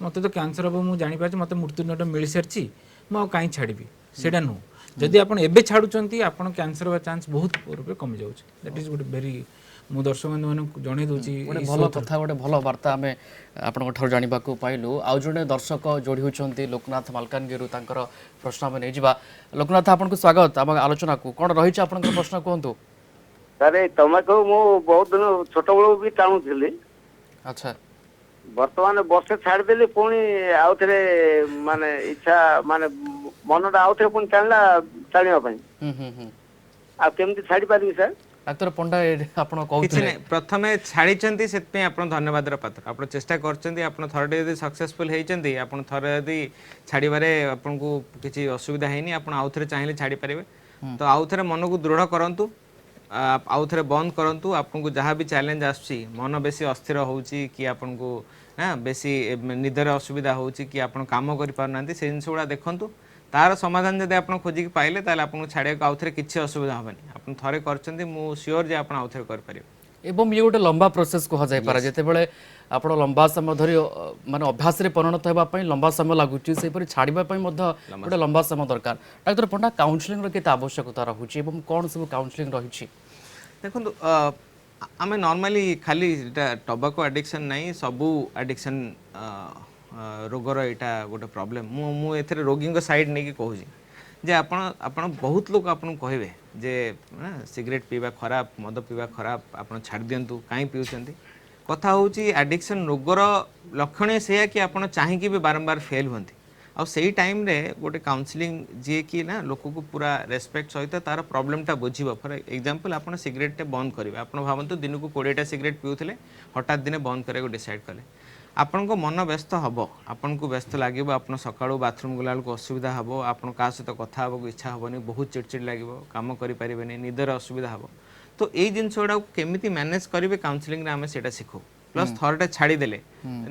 मत तो कैंसर हम मुझे जापारे मत मृत्युदंड मिल सारी मुझे कहीं छाड़ी सेटा नुह जदि आप एबे छाड़ुचंती आपण कैंसर होगा चांस बहुत रूप कमी जाउछ दैट इज गुड वेरी मु दर्शक माने जणे दोची गोटे भल कथा गोटे भल वार्ता आमे आपण ठर जानिबा को पाइलु आ जणे दर्शक जोड़ी होचंती लोकनाथ मालकानगिरी तांकर प्रश्न आमे नै जिबा लोकनाथ आपण को स्वागत आम आलोचना को कोन रही छ आपण प्रश्न कहंतु अरे तमाकू मु बहुत दिन छोट बळो भी टाणुथिली अच्छा ବର୍ତ୍ତମାନ ବର୍ଷେ ଛାଡ଼ିଦେଲି ପୁଣି ଆଉଥରେ ମାନେ ଇଚ୍ଛା ମାନେ ମନଟା ଆଉଥରେ ପୁଣି ଟାଣିବା ପାଇଁ ଆଉ କେମିତି ଛାଡ଼ି ପାରିବି ସାର୍? ଡାକ୍ତର ପଣ୍ଡା ଆପଣ କିଛି କହୁଥିଲେ ନାହିଁ ପ୍ରଥମେ ଛାଡ଼ିଛନ୍ତି ସେଥିପାଇଁ ଆପଣ ଧନ୍ୟବାଦର ପାତ୍ର ଆପଣ ଚେଷ୍ଟା କରିଛନ୍ତି ଆପଣ ଥରଟେ ଯଦି ସକ୍ସେସଫୁଲ୍ ହେଇଛନ୍ତି ଆପଣ ଥରେ ଯଦି ଛାଡ଼ିବାରେ ଆପଣଙ୍କୁ କିଛି ଅସୁବିଧା ହେଇନି ଆପଣ ଆଉଥରେ ଚାହିଁଲେ ଛାଡ଼ିପାରିବେ ତ ଆଉଥରେ ମନକୁ ଦୃଢ଼ କରନ୍ତୁ ଆଉଥରେ ବନ୍ଦ କରନ୍ତୁ ଆପଣଙ୍କୁ ଯାହା ବି ଚ୍ୟାଲେଞ୍ଜ ଆସୁଛି ମନ ବେଶୀ ଅସ୍ଥିର ହେଉଛି କି ଆପଣଙ୍କୁ ବେଶୀ ନିଦରେ ଅସୁବିଧା ହେଉଛି କି ଆପଣ କାମ କରିପାରୁନାହାନ୍ତି ସେ ଜିନିଷ ଗୁଡ଼ା ଦେଖନ୍ତୁ ତାର ସମାଧାନ ଯଦି ଆପଣ ଖୋଜିକି ପାଇଲେ ତାହେଲେ ଆପଣଙ୍କୁ ଛାଡ଼ିବାକୁ ଆଉଥରେ କିଛି ଅସୁବିଧା ହେବନି ଆପଣ ଥରେ କରିଛନ୍ତି ମୁଁ ସିଓର ଯେ ଆପଣ ଆଉଥରେ କରିପାରିବେ ଏବଂ ଇଏ ଗୋଟେ ଲମ୍ବା ପ୍ରୋସେସ୍ କୁହାଯାଇପାରେ ଯେତେବେଳେ ଆପଣ ଲମ୍ବା ସମୟ ଧରି ମାନେ ଅଭ୍ୟାସରେ ପରିଣତ ହେବା ପାଇଁ ଲମ୍ବା ସମୟ ଲାଗୁଛି ସେହିପରି ଛାଡ଼ିବା ପାଇଁ ମଧ୍ୟ ଗୋଟେ ଲମ୍ବା ସମୟ ଦରକାର ଡାକ୍ତର ପଣ୍ଡା କାଉନସିଲିଂର କେତେ ଆବଶ୍ୟକତା ରହୁଛି ଏବଂ କ'ଣ ସବୁ କାଉନସିଲିଂ ରହିଛି? ଦେଖନ୍ତୁ ଆମେ ନର୍ମାଲି ଖାଲି ଏଇଟା ଟବାକୋ ଆଡ଼ିକ୍ସନ୍ ନାହିଁ ସବୁ ଆଡ଼ିକ୍ସନ୍ ରୋଗର ଏଇଟା ଗୋଟେ ପ୍ରୋବ୍ଲେମ୍ ମୁଁ ଏଥିରେ ରୋଗୀଙ୍କ ସାଇଡ଼୍ ନେଇକି କହୁଛି ଯେ ଆପଣ ବହୁତ ଲୋକ ଆପଣଙ୍କୁ କହିବେ ଯେ ସିଗାରେଟ୍ ପିଇବା ଖରାପ ମଦ ପିଇବା ଖରାପ ଆପଣ ଛାଡ଼ି ଦିଅନ୍ତୁ କାହିଁ ପିଉଛନ୍ତି କଥା ହେଉଛି ଆଡ଼ିକ୍ସନ୍ ରୋଗର ଲକ୍ଷଣ ସେଇଆ କି ଆପଣ ଚାହିଁକି ବି ବାରମ୍ବାର ଫେଲ୍ ହୁଅନ୍ତି ଆଉ ସେଇ ଟାଇମ୍ରେ ଗୋଟେ କାଉନସିଲିଂ ଯିଏକି ନା ଲୋକକୁ ପୁରା ରେସ୍ପେକ୍ଟ ସହିତ ତାର ପ୍ରୋବ୍ଲେମ୍ଟା ବୁଝିବ ଫର୍ ଏକ୍ଜାମ୍ପଲ୍ ଆପଣ ସିଗାରେଟ୍ଟେ ବନ୍ଦ କରିବେ ଆପଣ ଭାବନ୍ତୁ ଦିନକୁ 20ଟା ସିଗାରେଟ୍ ପିଉଥିଲେ ହଠାତ୍ ଦିନେ ବନ୍ଦ କରିବାକୁ ଡିସାଇଡ଼୍ କଲେ ଆପଣଙ୍କ ମନ ବ୍ୟସ୍ତ ହେବ ଆପଣଙ୍କୁ ବ୍ୟସ୍ତ ଲାଗିବ ଆପଣ ସକାଳୁ ବାଥରୁମ୍ ଗଲାବେଳକୁ ଅସୁବିଧା ହେବ ଆପଣ କାହା ସହିତ କଥା ହେବାକୁ ଇଚ୍ଛା ହେବନି ବହୁତ ଚିଡ଼ଚିଡ଼ ଲାଗିବ କାମ କରିପାରିବେନି ନିଦରେ ଅସୁବିଧା ହେବ ତ ଏଇ ଜିନିଷ ଗୁଡ଼ାକୁ କେମିତି ମ୍ୟାନେଜ୍ କରିବେ କାଉନସିଲିଂରେ ଆମେ ସେଇଟା ଶିଖୁ ପ୍ଲସ୍ ଥରଟେ ଛାଡ଼ିଦେଲେ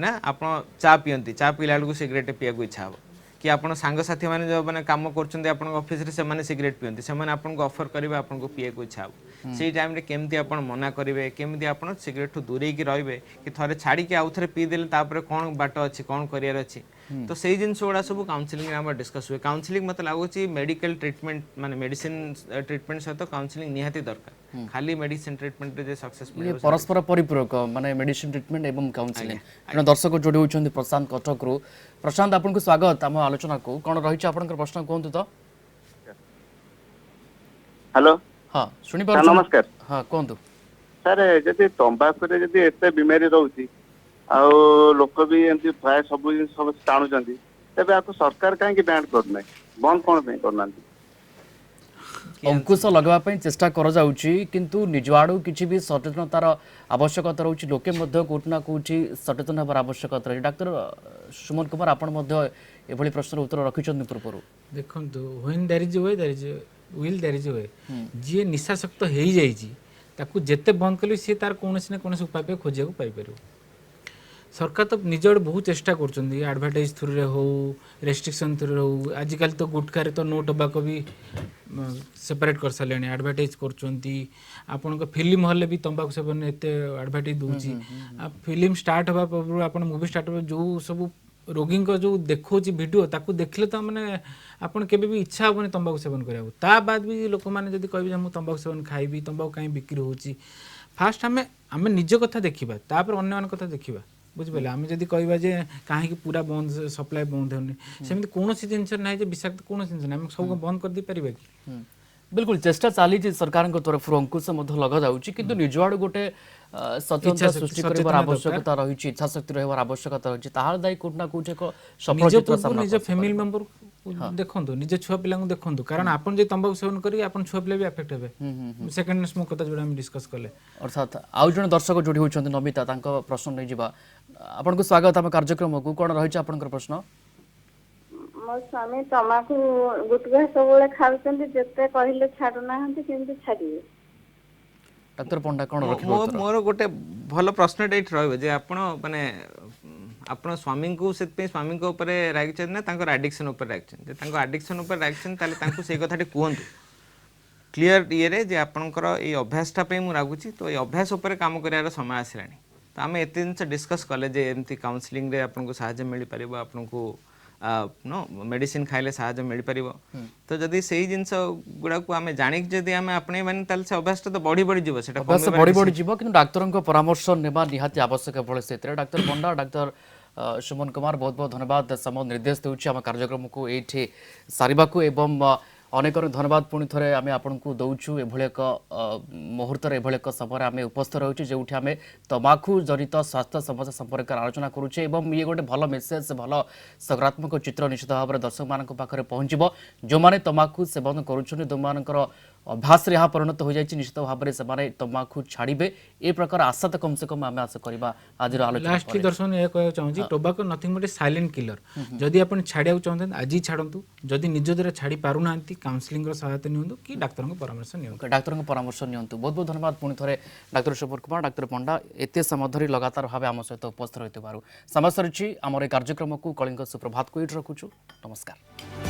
ନା ଆପଣ ଚା ପିଅନ୍ତି ଚା ପିଇଲା ବେଳକୁ ସିଗାରେଟ୍ ପିଇବାକୁ ଇଚ୍ଛା ହେବ कि आपण सांगसाथी मैंने जो मैंने काम कर ऑफिस रे से सिगरेट पियंती से आपको ऑफर करेंगे आपको पीए को इच्छा हो से टाइम रे केमती आपण मना करेंगे केमती आपण सिगरेट ठू दूरे की रहिबे कि थरे छाड़ी के आउ थरे पी देले तापर कोन बाट अछि कोन करियर अछि तो सेही जिंस गुडा सब काउंसलिंग हम डिस्कस हुए काउंसलिंग मत लागुची मेडिकल ट्रीटमेंट माने मेडिसिन ट्रीटमेंट सहित काउंसलिंग निहाती दरकार खाली मेडिसिन ट्रीटमेंट रे जे सक्सेस ये परस्पर परिपूरक माने मेडिसिन ट्रीटमेंट एवं काउंसलिंग जन दर्शक जोड़ी होचंदी प्रशांत कटक रु प्रशांत आपन को स्वागत हम आलोचना को कोन रहिछ आपन प्रश्न कोंतु तो हेलो हां सुनि सर पार नमस्कार हां कोंतु सर जदि तंबाकू रे जदि एते बीमारी रहउची आ लोक भी एमती प्राय सब जिन सब टाणुचंदी तबे आको सरकार काहे की बैन करनै बंद कोन पे करनांती अंकुश लगवा ପାଇଁ ଚେଷ୍ଟା କରାଯାଉଛି କିନ୍ତୁ ନିଜ ଆଡୁ କିଛି ବି ସଚେତନତାର ଆବଶ୍ୟକତା ରହୁଛି ଲୋକେ ମଧ୍ୟ କୋଉଠି ନା କୋଉଠି ସଚେତନ ହେବାର ଆବଶ୍ୟକତା ରହିଛି ଡାକ୍ତର ସୁମନ କୁମାର ଆପଣ ମଧ୍ୟ ଏଭଳି ପ୍ରଶ୍ନର ଉତ୍ତର ରଖିଛନ୍ତି ପୂର୍ବରୁ ଦେଖନ୍ତୁ when there is a way there is a will there is a way ଯିଏ ନିଶାସକ୍ତ ହେଇଯାଇଛି ତାକୁ ଯେତେ ବନ୍ଦ କଲେ ସିଏ ତାର କୌଣସି ନା କୌଣସି ଉପାୟ ଖୋଜିବାକୁ ପାଇପାରିବ सरकार तो निज आड़े बहुत चेष्टा कर आडभटाइज थ्रू रे हो रेस्ट्रिक्शन थ्रू रे हो आजिकल तो गुटखा रे तो नो टोबाको भी सेपरेट कर सारे आडभटाइज कर फिल्म हॉल भी तंबाकू सेवन एत आडभटाइज दूची फिल्म स्टार्ट हवा पूर्व आप मूवी स्टार्ट हो जो सब रोगी जो देखो भिडियो ताकू देखले तो मैंने आपन केबे भी इच्छा होबनी तंबाकू सेवन करिया ता बाद भी लोक माने जदी कहबे हम तंबाकू सेवन खाइबी तंबाकू काई बिक्री होची फास्ट आमे निज कथा देखिबा तापर अन्य मान कथा देखिबा बुझिपारे आम जब कहवा जे कहीं पूरा बंद सप्लाई बंद होनी सेमती कौन जिनस ना विषाक्त कौन जिन ना सब बंद कर दी पारे कि बिल्कुल चेष्टा चली सरकार तरफ अंकुश लगा जाऊँगी किंतु निज आड़ गोटे सचेतनता सृष्टि कर आवश्यकता रही इच्छा शक्ति रही आवश्यकता रही तार दायी कोट ना कोट एक निज फैमिली मेंबर देखो निज छुआ पिला देखो कारण आपन जो तंबाकू सेवन करी आपन छुआ पिला भी अफेक्ट हेबे सेकंड स्मोक कथा जोड़ा हम डिस्कस कले अर्थात आउ जन दर्शक जोड़ी होचंती नमिता तांको प्रश्न नै जिबा आपन को स्वागत हम कार्यक्रम को कोन रही आपन प्रश्न मो स्वामी तमाकू गुटखा सबले खाउछंती जते कहिले छाडू नाहंती किंतु छाडिबे डॉक्टर पंडा कोन रखिबो मोर गोटे भल प्रश्न डेट रहबे जे आपण माने आपण स्वामी को सेत स्वामी को ऊपर रागिछन ना तांकर एडिक्शन ऊपर रागिछन जे तांको एडिक्शन ऊपर रागिछन ताले तांको से कथाटे कहंतु क्लियर ये रे जे आपनकर ए अभ्यासटा पे मु रागुची तो ए अभ्यास ऊपर काम करियार समय आसिलानी तो आमे एते दिन से डिस्कस कले जे एमती काउंसलिंग रे आपनको सहायता मिल परिबो आपनको नो मेडिसिन खाइले सहायता मिल परिबो तो जदी सेही जिंस गुडा को आमे जानि जदी आमे अपने माने ताल से अभ्यास तो बढ़ी बढ़ी जीवो सेटा अभ्यास बढ़ी जीवो किंतु डाक्टरन को परामर्श नेबा निहाती आवश्यक पड़े सेतरे डॉक्टर पंडा डॉक्टर सुमन कुमार बहुत बहुत धन्यवाद समय निर्देश देउछि हम कार्यक्रम को एठी सारिबा को एवं अनेक अनेक धन्यवाद पुणी थे आम आपको दौचु एभली एक मुहूर्त एभली एक समय आम उपस्थित रोचे जो आम तमाखु जनित स्वास्थ्य समस्या संपर्क आलोचना करुचे ये गोटे भल मेसेज भल सकारात्मक चित्र निश्चित भाव में दर्शक मान पाखे पहुँचब जो मैंने तमाखु सेवन कर अभ्यास यहाँ परिणत हो जाए निश्चित भाव में से तमाखु छाड़े ए प्रकार आशा तो कम से कम आम आशा करवा आज आलोचना लास्ट की दर्शन यह कहना चाहूँगी tobacco nothing but silent killer जदि आप छाड़ा चाहते आज छाड़ू जदि निज द्वारा छाड़ी पारुना काउंसलिंग सहायता नियंतु कि डाक्तर परामर्श नियंतु डाक्तर परामर्श नियंतु बहुत बहुत धन्यवाद पुणी थे डाक्तर सुपर कुमार डाक्तर पंडा एत समय धरी लगातार भाव आम सहित उपस्थित रही समय सरी आम कार्यक्रम को कलिंग सुप्रभात को रखुचु नमस्कार।